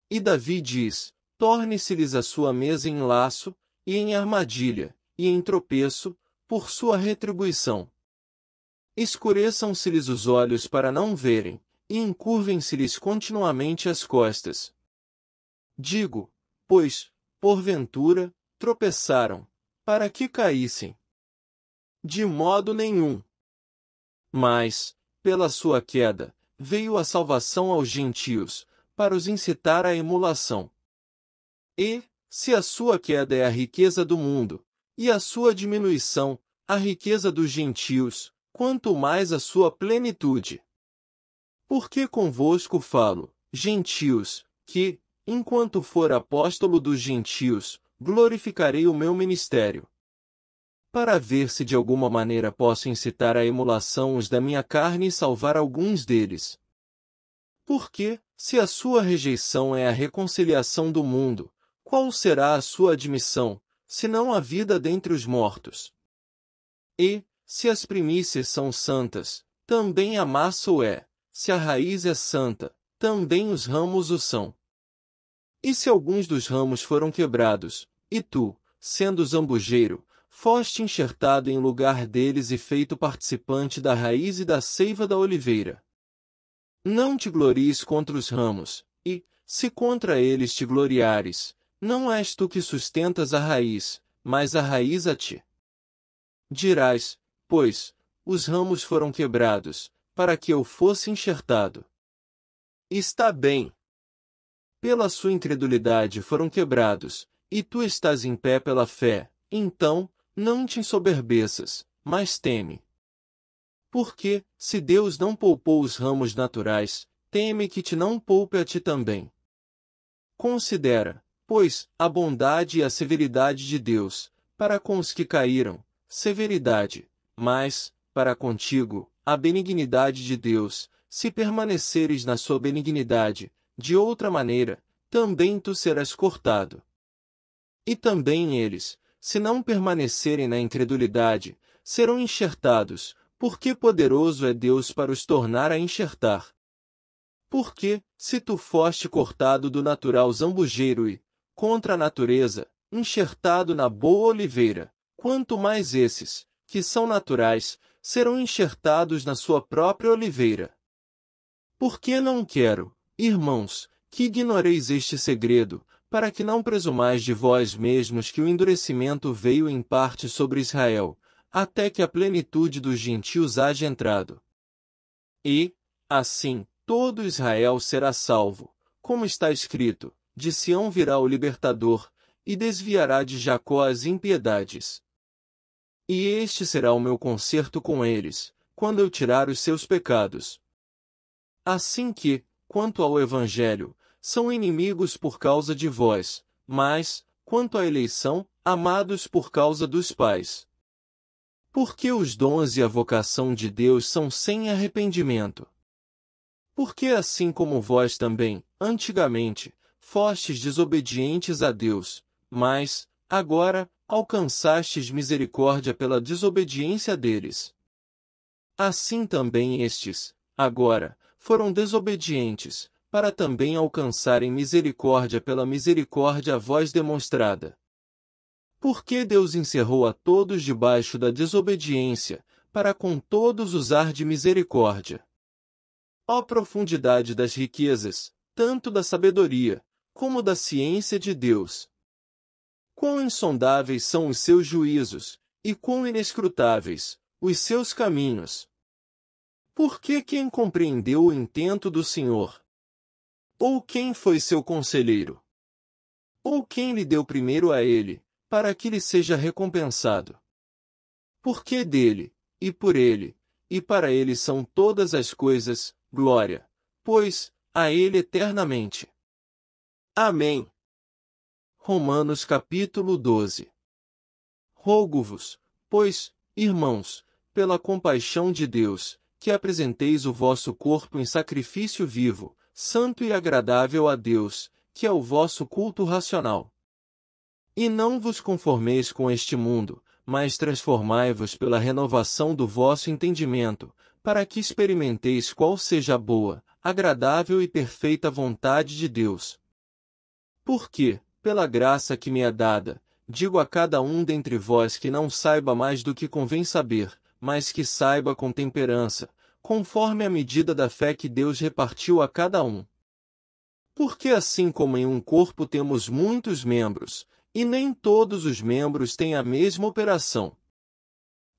E Davi diz: torne-se-lhes a sua mesa em laço, e em armadilha, e em tropeço, por sua retribuição. Escureçam-se-lhes os olhos para não verem, e encurvem-se-lhes continuamente as costas. Digo, pois, porventura, tropeçaram, para que caíssem. De modo nenhum. Mas, pela sua queda, veio a salvação aos gentios, para os incitar à emulação. E, se a sua queda é a riqueza do mundo, e a sua diminuição, a riqueza dos gentios, quanto mais a sua plenitude. Porque convosco falo, gentios, que, enquanto for apóstolo dos gentios, glorificarei o meu ministério. Para ver se de alguma maneira posso incitar à emulação os da minha carne e salvar alguns deles. Porque, se a sua rejeição é a reconciliação do mundo, qual será a sua admissão, senão a vida dentre os mortos? E, se as primícias são santas, também a massa o é, se a raiz é santa, também os ramos o são. E se alguns dos ramos foram quebrados, e tu, sendo zambujeiro, foste enxertado em lugar deles e feito participante da raiz e da seiva da oliveira. Não te glories contra os ramos, e, se contra eles te gloriares, não és tu que sustentas a raiz, mas a raiz a ti. Dirás, pois, os ramos foram quebrados, para que eu fosse enxertado. Está bem. Pela sua incredulidade foram quebrados, e tu estás em pé pela fé, então, não te ensoberbeças, mas teme. Porque, se Deus não poupou os ramos naturais, teme que te não poupe a ti também. Considera, pois, a bondade e a severidade de Deus, para com os que caíram, severidade, mas, para contigo, a benignidade de Deus, se permaneceres na sua benignidade, de outra maneira, também tu serás cortado. E também eles, se não permanecerem na incredulidade, serão enxertados, porque poderoso é Deus para os tornar a enxertar. Porque, se tu foste cortado do natural zambujeiro e, contra a natureza, enxertado na boa oliveira, quanto mais esses, que são naturais, serão enxertados na sua própria oliveira. Porque não quero, irmãos, que ignoreis este segredo, para que não presumais de vós mesmos que o endurecimento veio em parte sobre Israel, até que a plenitude dos gentios haja entrado. E, assim, todo Israel será salvo, como está escrito, de Sião virá o libertador, e desviará de Jacó as impiedades. E este será o meu concerto com eles, quando eu tirar os seus pecados. Assim que, quanto ao Evangelho, são inimigos por causa de vós, mas, quanto à eleição, amados por causa dos pais. Porque os dons e a vocação de Deus são sem arrependimento. Porque assim como vós também, antigamente, fostes desobedientes a Deus, mas, agora, alcançastes misericórdia pela desobediência deles. Assim também estes, agora, foram desobedientes, para também alcançarem misericórdia pela misericórdia a vós demonstrada. Porque Deus encerrou a todos debaixo da desobediência, para com todos usar de misericórdia. Ó profundidade das riquezas, tanto da sabedoria, como da ciência de Deus! Quão insondáveis são os seus juízos, e quão inescrutáveis, os seus caminhos! Por que quem compreendeu o intento do Senhor? Ou quem foi seu conselheiro? Ou quem lhe deu primeiro a ele, para que lhe seja recompensado? Porque dele, e por ele, e para ele são todas as coisas, glória, pois, a ele eternamente. Amém. Romanos capítulo 12. Rogo-vos, pois, irmãos, pela compaixão de Deus, que apresenteis o vosso corpo em sacrifício vivo, santo e agradável a Deus, que é o vosso culto racional. E não vos conformeis com este mundo, mas transformai-vos pela renovação do vosso entendimento, para que experimenteis qual seja a boa, agradável e perfeita vontade de Deus. Porque, pela graça que me é dada, digo a cada um dentre vós que não saiba mais do que convém saber, mas que saiba com temperança, conforme a medida da fé que Deus repartiu a cada um. Porque assim como em um corpo temos muitos membros, e nem todos os membros têm a mesma operação,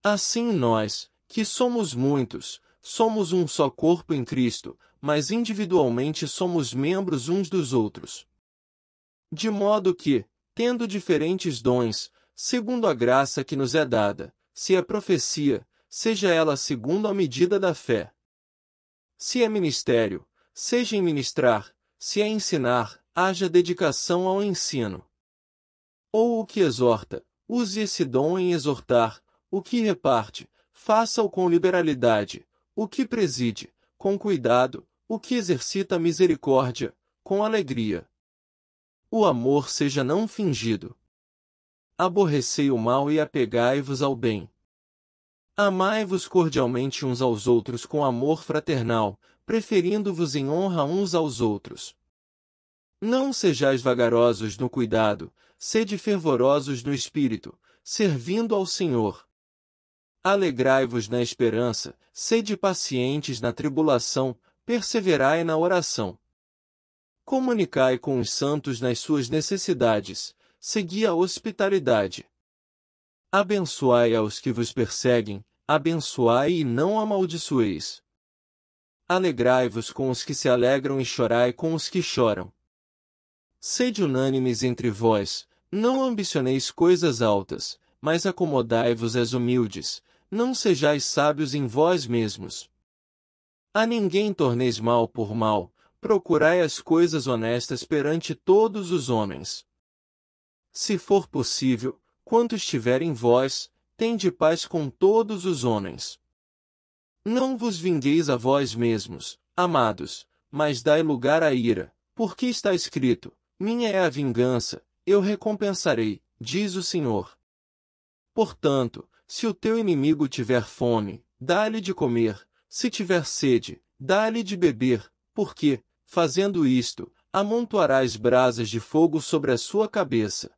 assim nós, que somos muitos, somos um só corpo em Cristo, mas individualmente somos membros uns dos outros. De modo que, tendo diferentes dons, segundo a graça que nos é dada, se é profecia, seja ela segundo a medida da fé. Se é ministério, seja em ministrar, se é ensinar, haja dedicação ao ensino. Ou o que exorta, use esse dom em exortar, o que reparte, faça-o com liberalidade, o que preside, com cuidado, o que exercita misericórdia, com alegria. O amor seja não fingido. Aborrecei o mal e apegai-vos ao bem. Amai-vos cordialmente uns aos outros com amor fraternal, preferindo-vos em honra uns aos outros. Não sejais vagarosos no cuidado, sede fervorosos no espírito, servindo ao Senhor. Alegrai-vos na esperança, sede pacientes na tribulação, perseverai na oração. Comunicai com os santos nas suas necessidades, segui a hospitalidade. Abençoai aos que vos perseguem, abençoai e não amaldiçoeis. Alegrai-vos com os que se alegram e chorai com os que choram. Sede unânimes entre vós, não ambicioneis coisas altas, mas acomodai-vos às humildes, não sejais sábios em vós mesmos. A ninguém torneis mal por mal, procurai as coisas honestas perante todos os homens. Se for possível, quanto estiver em vós, tende paz com todos os homens. Não vos vingueis a vós mesmos, amados, mas dai lugar à ira, porque está escrito: minha é a vingança, eu recompensarei, diz o Senhor. Portanto, se o teu inimigo tiver fome, dá-lhe de comer, se tiver sede, dá-lhe de beber, porque, fazendo isto, amontoarás brasas de fogo sobre a sua cabeça.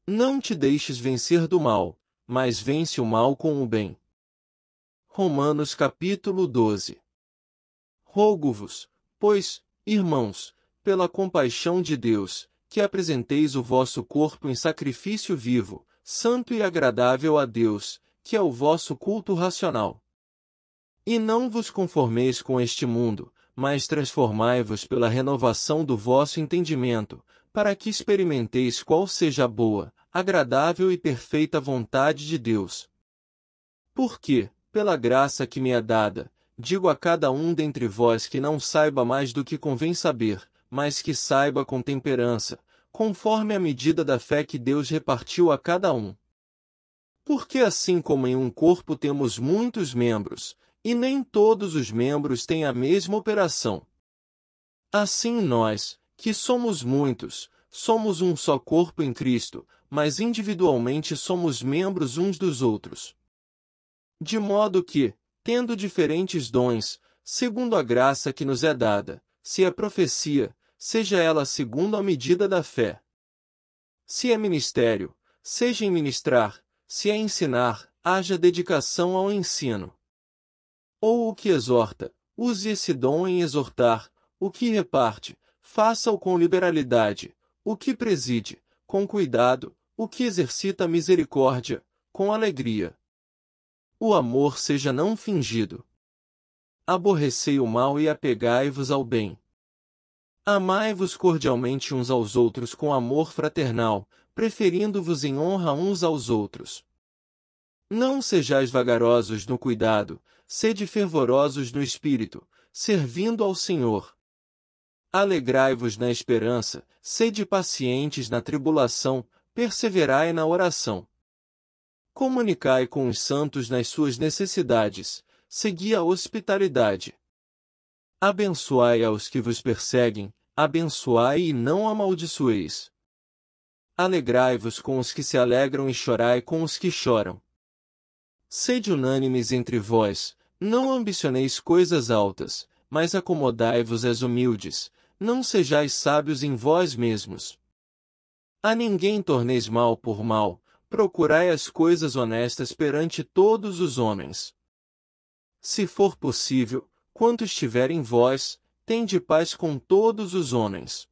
Não te deixes vencer do mal, mas vence o mal com o bem. Romanos capítulo 12. Rogo-vos, pois, irmãos, pela compaixão de Deus, que apresenteis o vosso corpo em sacrifício vivo, santo e agradável a Deus, que é o vosso culto racional. E não vos conformeis com este mundo, mas transformai-vos pela renovação do vosso entendimento, para que experimenteis qual seja a boa, agradável e perfeita vontade de Deus. Porque, pela graça que me é dada, digo a cada um dentre vós que não saiba mais do que convém saber, mas que saiba com temperança, conforme a medida da fé que Deus repartiu a cada um. Porque assim como em um corpo temos muitos membros, e nem todos os membros têm a mesma operação, assim nós, que somos muitos, somos um só corpo em Cristo, mas individualmente somos membros uns dos outros. De modo que, tendo diferentes dons, segundo a graça que nos é dada, se é profecia, seja ela segundo a medida da fé. Se é ministério, seja em ministrar, se é ensinar, haja dedicação ao ensino. Ou o que exorta, use esse dom em exortar, o que reparte, faça-o com liberalidade, o que preside, com cuidado, o que exercita misericórdia, com alegria. O amor seja não fingido. Aborrecei o mal e apegai-vos ao bem. Amai-vos cordialmente uns aos outros com amor fraternal, preferindo-vos em honra uns aos outros. Não sejais vagarosos no cuidado, sede fervorosos no espírito, servindo ao Senhor. Alegrai-vos na esperança, sede pacientes na tribulação, perseverai na oração. Comunicai com os santos nas suas necessidades, segui a hospitalidade. Abençoai aos que vos perseguem, abençoai e não amaldiçoeis. Alegrai-vos com os que se alegram e chorai com os que choram. Sede unânimes entre vós, não ambicioneis coisas altas, mas acomodai-vos às humildes, não sejais sábios em vós mesmos. A ninguém torneis mal por mal, procurai as coisas honestas perante todos os homens. Se for possível, quanto estiver em vós, tende paz com todos os homens.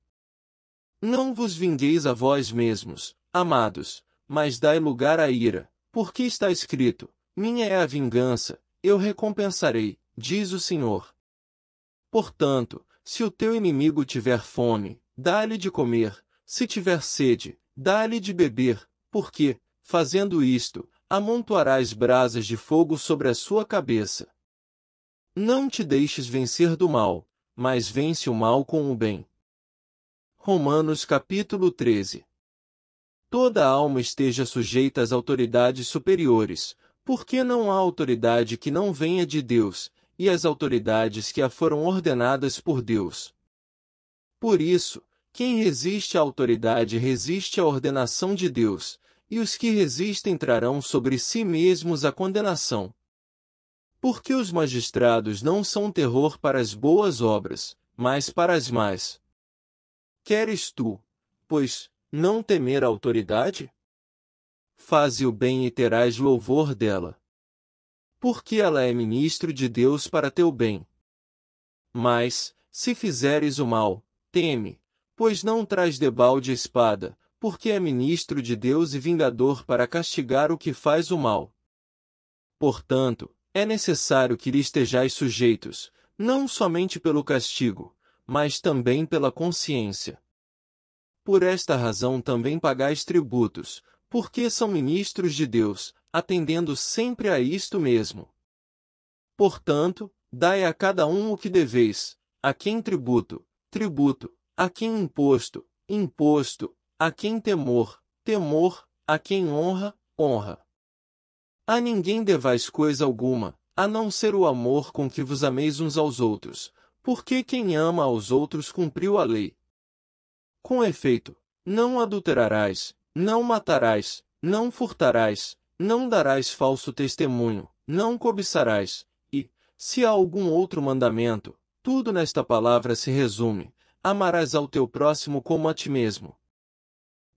Não vos vingueis a vós mesmos, amados, mas dai lugar à ira, porque está escrito: minha é a vingança, eu recompensarei, diz o Senhor. Portanto, se o teu inimigo tiver fome, dá-lhe de comer, se tiver sede, dá-lhe de beber, porque, fazendo isto, amontoarás brasas de fogo sobre a sua cabeça. Não te deixes vencer do mal, mas vence o mal com o bem. Romanos capítulo 13. Toda alma esteja sujeita às autoridades superiores, porque não há autoridade que não venha de Deus, e as autoridades que a foram ordenadas por Deus. Por isso, quem resiste à autoridade resiste à ordenação de Deus, e os que resistem trarão sobre si mesmos a condenação. Porque os magistrados não são terror para as boas obras, mas para as más. Queres tu, pois, não temer a autoridade? Faze o bem e terás louvor dela. Porque ela é ministro de Deus para teu bem. Mas, se fizeres o mal, teme, pois não traz debalde espada, porque é ministro de Deus e vingador para castigar o que faz o mal. Portanto, é necessário que lhe estejais sujeitos, não somente pelo castigo, mas também pela consciência. Por esta razão também pagais tributos, porque são ministros de Deus, atendendo sempre a isto mesmo. Portanto, dai a cada um o que deveis, a quem tributo, tributo, a quem imposto, imposto, a quem temor, temor, a quem honra, honra. A ninguém devais coisa alguma, a não ser o amor com que vos ameis uns aos outros, porque quem ama aos outros cumpriu a lei. Com efeito, não adulterarás, não matarás, não furtarás, não darás falso testemunho, não cobiçarás, e, se há algum outro mandamento, tudo nesta palavra se resume: amarás ao teu próximo como a ti mesmo.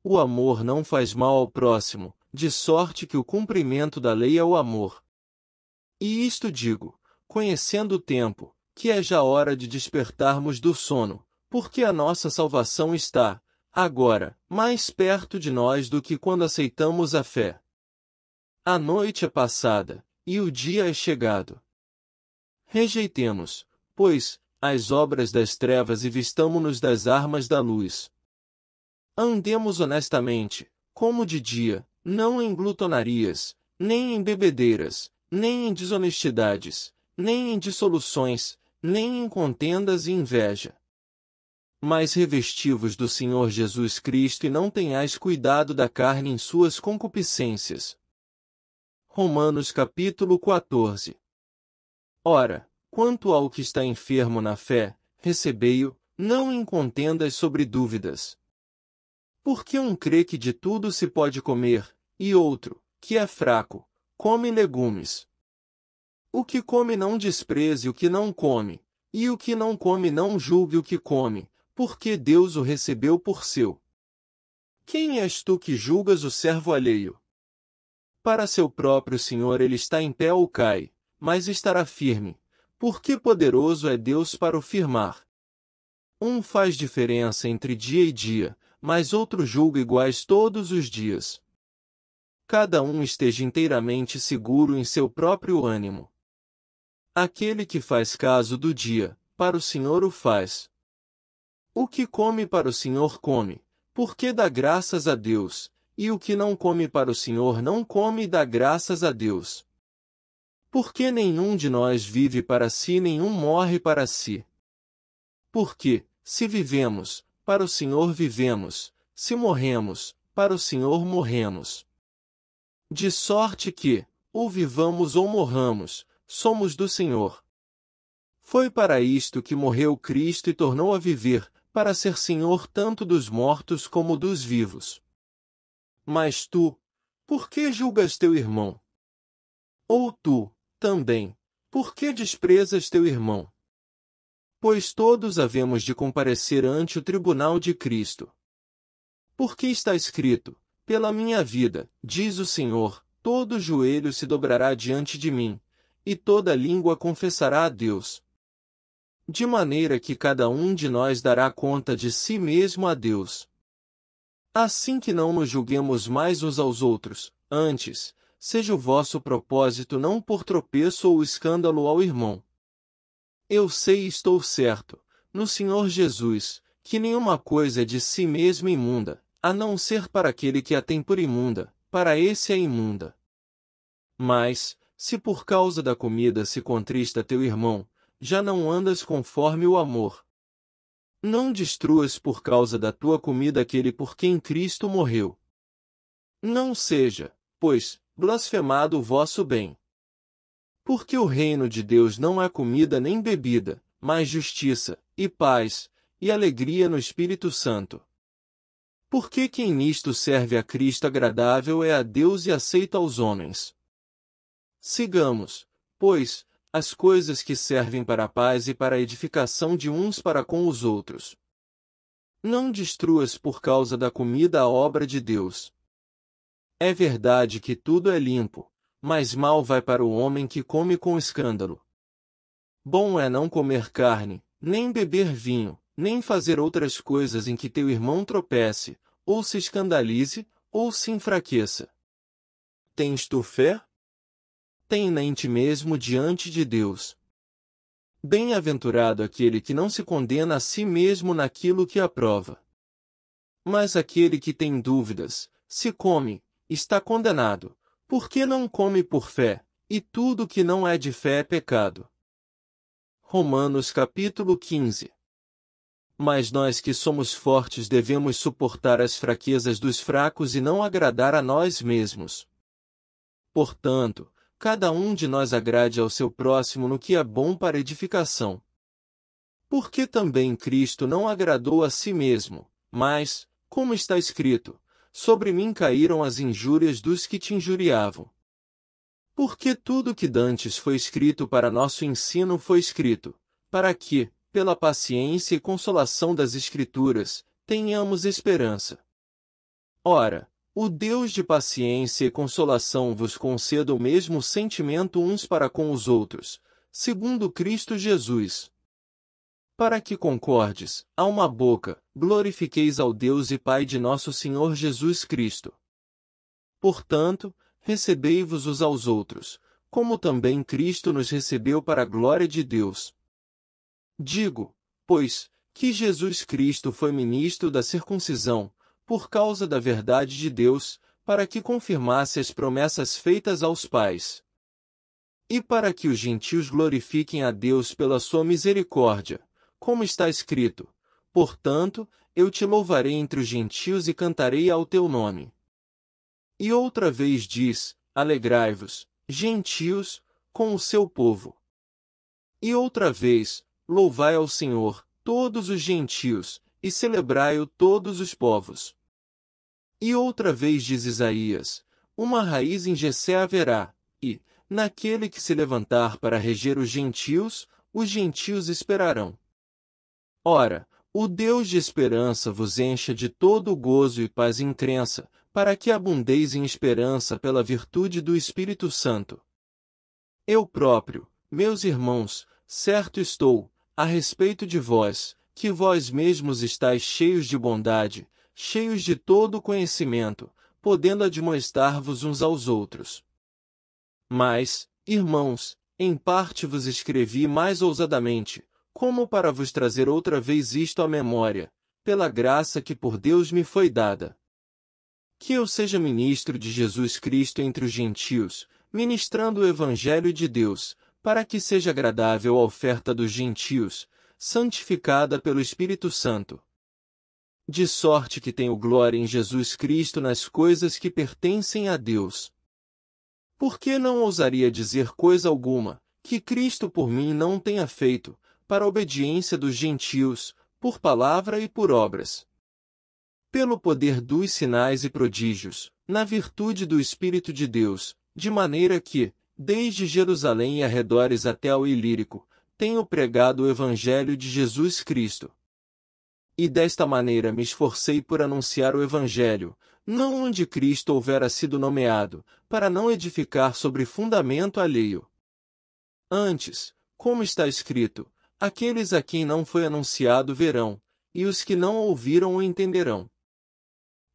O amor não faz mal ao próximo, de sorte que o cumprimento da lei é o amor. E isto digo, conhecendo o tempo, que é já hora de despertarmos do sono, porque a nossa salvação está, agora, mais perto de nós do que quando aceitamos a fé. A noite é passada, e o dia é chegado. Rejeitemos, pois, as obras das trevas e vistamo-nos das armas da luz. Andemos honestamente, como de dia, não em glutonarias, nem em bebedeiras, nem em desonestidades, nem em dissoluções, nem em contendas e inveja. Mas revesti-vos do Senhor Jesus Cristo e não tenhais cuidado da carne em suas concupiscências. Romanos capítulo 14. Ora, quanto ao que está enfermo na fé, recebei-o, não em contendas sobre dúvidas. Porque um crê que de tudo se pode comer, e outro, que é fraco, come legumes. O que come não despreze o que não come, e o que não come não julgue o que come, porque Deus o recebeu por seu. Quem és tu que julgas o servo alheio? Para seu próprio Senhor ele está em pé ou cai, mas estará firme, porque poderoso é Deus para o firmar. Um faz diferença entre dia e dia, mas outro julga iguais todos os dias. Cada um esteja inteiramente seguro em seu próprio ânimo. Aquele que faz caso do dia, para o Senhor o faz. O que come para o Senhor come, porque dá graças a Deus, e o que não come para o Senhor não come e dá graças a Deus. Porque nenhum de nós vive para si, nenhum morre para si. Porque, se vivemos, para o Senhor vivemos, se morremos, para o Senhor morremos. De sorte que, ou vivamos ou morramos, somos do Senhor. Foi para isto que morreu Cristo e tornou a viver, para ser Senhor tanto dos mortos como dos vivos. Mas tu, por que julgas teu irmão? Ou tu, também, por que desprezas teu irmão? Pois todos havemos de comparecer ante o tribunal de Cristo. Porque está escrito, pela minha vida, diz o Senhor, todo joelho se dobrará diante de mim, e toda língua confessará a Deus. De maneira que cada um de nós dará conta de si mesmo a Deus. Assim que não nos julguemos mais uns aos outros, antes, seja o vosso propósito não por tropeço ou escândalo ao irmão. Eu sei e estou certo, no Senhor Jesus, que nenhuma coisa é de si mesma imunda, a não ser para aquele que a tem por imunda, para esse é imunda. Mas, se por causa da comida se contrista teu irmão, já não andas conforme o amor. Não destruas por causa da tua comida aquele por quem Cristo morreu. Não seja, pois, blasfemado o vosso bem. Porque o reino de Deus não é comida nem bebida, mas justiça, e paz, e alegria no Espírito Santo. Porque quem nisto serve a Cristo agradável é a Deus e aceito aos homens. Sigamos, pois, as coisas que servem para a paz e para a edificação de uns para com os outros. Não destruas por causa da comida a obra de Deus. É verdade que tudo é limpo, mas mal vai para o homem que come com escândalo. Bom é não comer carne, nem beber vinho, nem fazer outras coisas em que teu irmão tropece, ou se escandalize, ou se enfraqueça. Tens tu fé? Tem-na em ti mesmo diante de Deus. Bem-aventurado aquele que não se condena a si mesmo naquilo que aprova. Mas aquele que tem dúvidas, se come, está condenado, porque não come por fé, e tudo que não é de fé é pecado. Romanos capítulo 15. Mas nós que somos fortes devemos suportar as fraquezas dos fracos e não agradar a nós mesmos. Portanto, cada um de nós agrade ao seu próximo no que é bom para edificação. Porque também Cristo não agradou a si mesmo, mas, como está escrito, sobre mim caíram as injúrias dos que te injuriavam. Porque tudo que dantes foi escrito para nosso ensino foi escrito, para que, pela paciência e consolação das Escrituras, tenhamos esperança. Ora, o Deus de paciência e consolação vos conceda o mesmo sentimento uns para com os outros, segundo Cristo Jesus. Para que concordes, a uma boca, glorifiqueis ao Deus e Pai de nosso Senhor Jesus Cristo. Portanto, recebei-vos uns aos outros, como também Cristo nos recebeu para a glória de Deus. Digo, pois, que Jesus Cristo foi ministro da circuncisão, por causa da verdade de Deus, para que confirmasse as promessas feitas aos pais. E para que os gentios glorifiquem a Deus pela sua misericórdia, como está escrito, portanto, eu te louvarei entre os gentios e cantarei ao teu nome. E outra vez diz, alegrai-vos, gentios, com o seu povo. E outra vez, louvai ao Senhor, todos os gentios, e celebrai-o todos os povos. E outra vez diz Isaías, uma raiz em Jessé haverá, e, naquele que se levantar para reger os gentios esperarão. Ora, o Deus de esperança vos encha de todo o gozo e paz em crença, para que abundeis em esperança pela virtude do Espírito Santo. Eu próprio, meus irmãos, certo estou, a respeito de vós, que vós mesmos estáis cheios de bondade, cheios de todo o conhecimento, podendo admoestar-vos uns aos outros. Mas, irmãos, em parte vos escrevi mais ousadamente, como para vos trazer outra vez isto à memória, pela graça que por Deus me foi dada. Que eu seja ministro de Jesus Cristo entre os gentios, ministrando o Evangelho de Deus, para que seja agradável a oferta dos gentios, santificada pelo Espírito Santo. De sorte que tenho glória em Jesus Cristo nas coisas que pertencem a Deus. Por que não ousaria dizer coisa alguma, que Cristo por mim não tenha feito, para a obediência dos gentios, por palavra e por obras. Pelo poder dos sinais e prodígios, na virtude do Espírito de Deus, de maneira que, desde Jerusalém e arredores até ao Ilírico, tenho pregado o Evangelho de Jesus Cristo. E desta maneira me esforcei por anunciar o Evangelho, não onde Cristo houvera sido nomeado, para não edificar sobre fundamento alheio. Antes, como está escrito, aqueles a quem não foi anunciado verão, e os que não ouviram o entenderão.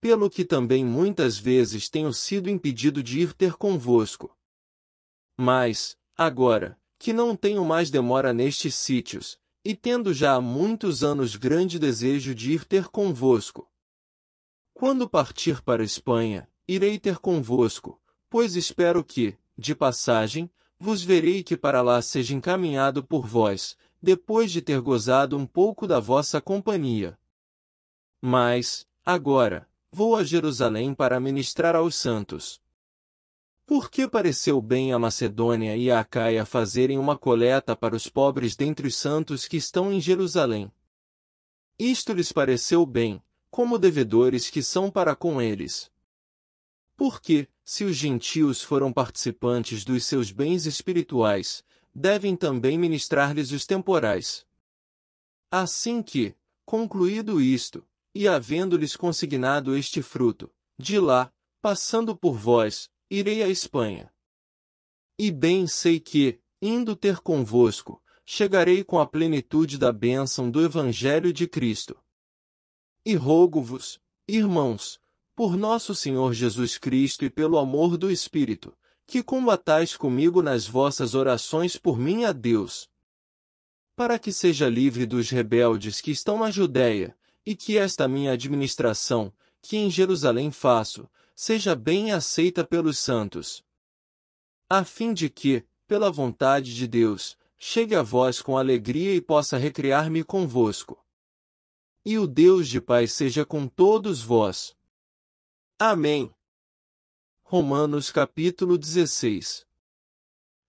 Pelo que também muitas vezes tenho sido impedido de ir ter convosco. Mas, agora, que não tenho mais demora nestes sítios, e tendo já há muitos anos grande desejo de ir ter convosco. Quando partir para a Espanha, irei ter convosco, pois espero que, de passagem, vos verei que para lá seja encaminhado por vós, depois de ter gozado um pouco da vossa companhia. Mas, agora, vou a Jerusalém para ministrar aos santos. Porque pareceu bem a Macedônia e a Acaia fazerem uma coleta para os pobres dentre os santos que estão em Jerusalém. Isto lhes pareceu bem, como devedores que são para com eles. Porque, se os gentios foram participantes dos seus bens espirituais, devem também ministrar-lhes os temporais. Assim que, concluído isto, e havendo-lhes consignado este fruto, de lá, passando por vós, irei à Espanha. E bem sei que, indo ter convosco, chegarei com a plenitude da bênção do Evangelho de Cristo. E rogo-vos, irmãos, por nosso Senhor Jesus Cristo e pelo amor do Espírito, que combatais comigo nas vossas orações por mim a Deus, para que seja livre dos rebeldes que estão na Judéia, e que esta minha administração, que em Jerusalém faço, seja bem aceita pelos santos, a fim de que, pela vontade de Deus, chegue a vós com alegria e possa recrear-me convosco. E o Deus de paz seja com todos vós. Amém. Romanos capítulo 16.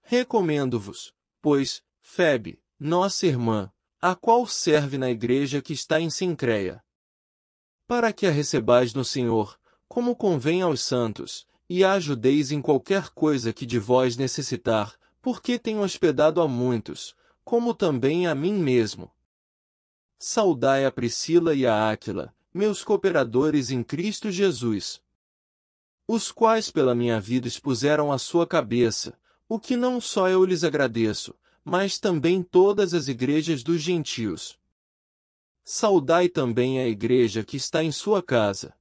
Recomendo-vos, pois, Febe, nossa irmã, a qual serve na igreja que está em Cencreia, para que a recebais no Senhor, como convém aos santos, e a ajudeis em qualquer coisa que de vós necessitar, porque tenho hospedado a muitos, como também a mim mesmo. Saudai a Priscila e a Áquila, meus cooperadores em Cristo Jesus, os quais pela minha vida expuseram a sua cabeça, o que não só eu lhes agradeço, mas também todas as igrejas dos gentios. Saudai também a igreja que está em sua casa.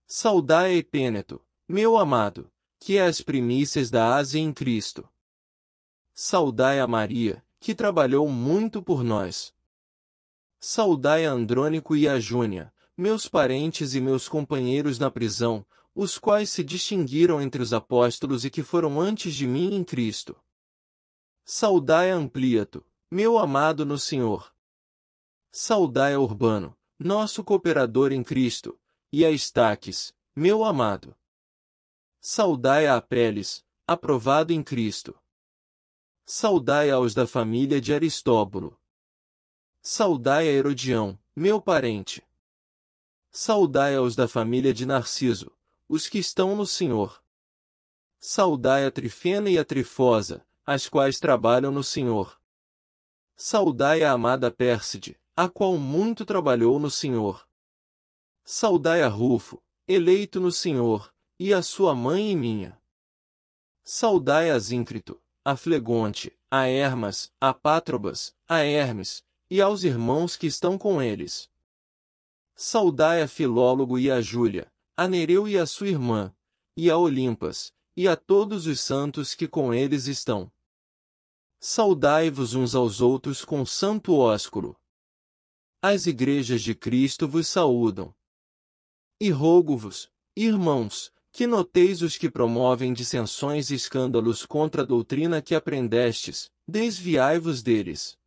Saudai a Epêneto, meu amado, que é as primícias da Ásia em Cristo. Saudai a Maria, que trabalhou muito por nós. Saudai a Andrônico e a Júnia, meus parentes e meus companheiros na prisão, os quais se distinguiram entre os apóstolos e que foram antes de mim em Cristo. Saudai a Ampliato, meu amado no Senhor. Saudai a Urbano, nosso cooperador em Cristo, e a Estaques, meu amado. Saudai a Apeles, aprovado em Cristo. Saudai aos da família de Aristóbulo. Saudai a Herodião, meu parente. Saudai aos da família de Narciso, os que estão no Senhor. Saudai a Trifena e a Trifosa, as quais trabalham no Senhor. Saudai a amada Pérside, a qual muito trabalhou no Senhor. Saudai a Rufo, eleito no Senhor, e a sua mãe e minha. Saudai a Zíncrito, a Flegonte, a Hermas, a Pátrobas, a Hermes, e aos irmãos que estão com eles. Saudai a Filólogo e a Júlia, a Nereu e a sua irmã, e a Olimpas, e a todos os santos que com eles estão. Saudai-vos uns aos outros com santo ósculo. As igrejas de Cristo vos saúdam. E rogo-vos, irmãos, que noteis os que promovem dissensões e escândalos contra a doutrina que aprendestes, desviai-vos deles.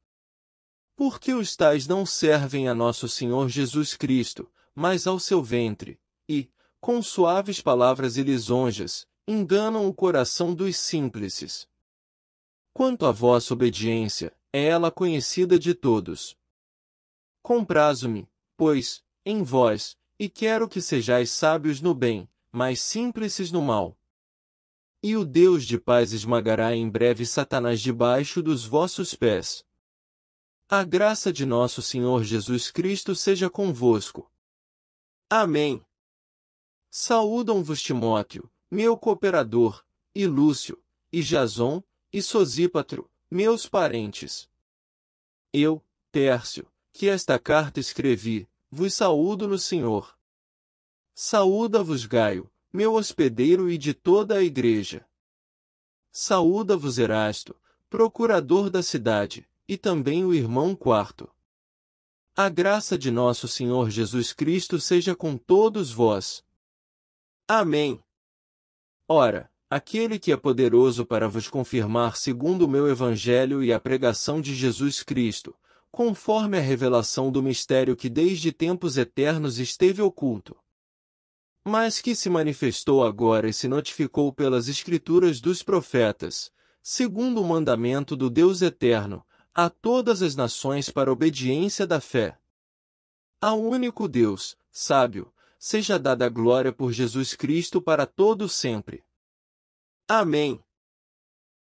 Porque os tais não servem a nosso Senhor Jesus Cristo, mas ao seu ventre, e, com suaves palavras e lisonjas, enganam o coração dos simples. Quanto à vossa obediência, é ela conhecida de todos. Comprazo-me, pois, em vós, e quero que sejais sábios no bem, mas simples no mal. E o Deus de paz esmagará em breve Satanás debaixo dos vossos pés. A graça de nosso Senhor Jesus Cristo seja convosco. Amém. Saúdam-vos Timóteo, meu cooperador, e Lúcio, e Jason, e Sosípatro, meus parentes. Eu, Tércio, que esta carta escrevi, vos saúdo no Senhor. Saúda-vos Gaio, meu hospedeiro e de toda a igreja. Saúda-vos Erasto, procurador da cidade, e também o irmão Quarto. A graça de nosso Senhor Jesus Cristo seja com todos vós. Amém. Ora, aquele que é poderoso para vos confirmar segundo o meu evangelho e a pregação de Jesus Cristo, conforme a revelação do mistério que desde tempos eternos esteve oculto, mas que se manifestou agora e se notificou pelas Escrituras dos profetas, segundo o mandamento do Deus eterno, a todas as nações para obediência da fé. Ao único Deus, sábio, seja dada a glória por Jesus Cristo para todo sempre. Amém.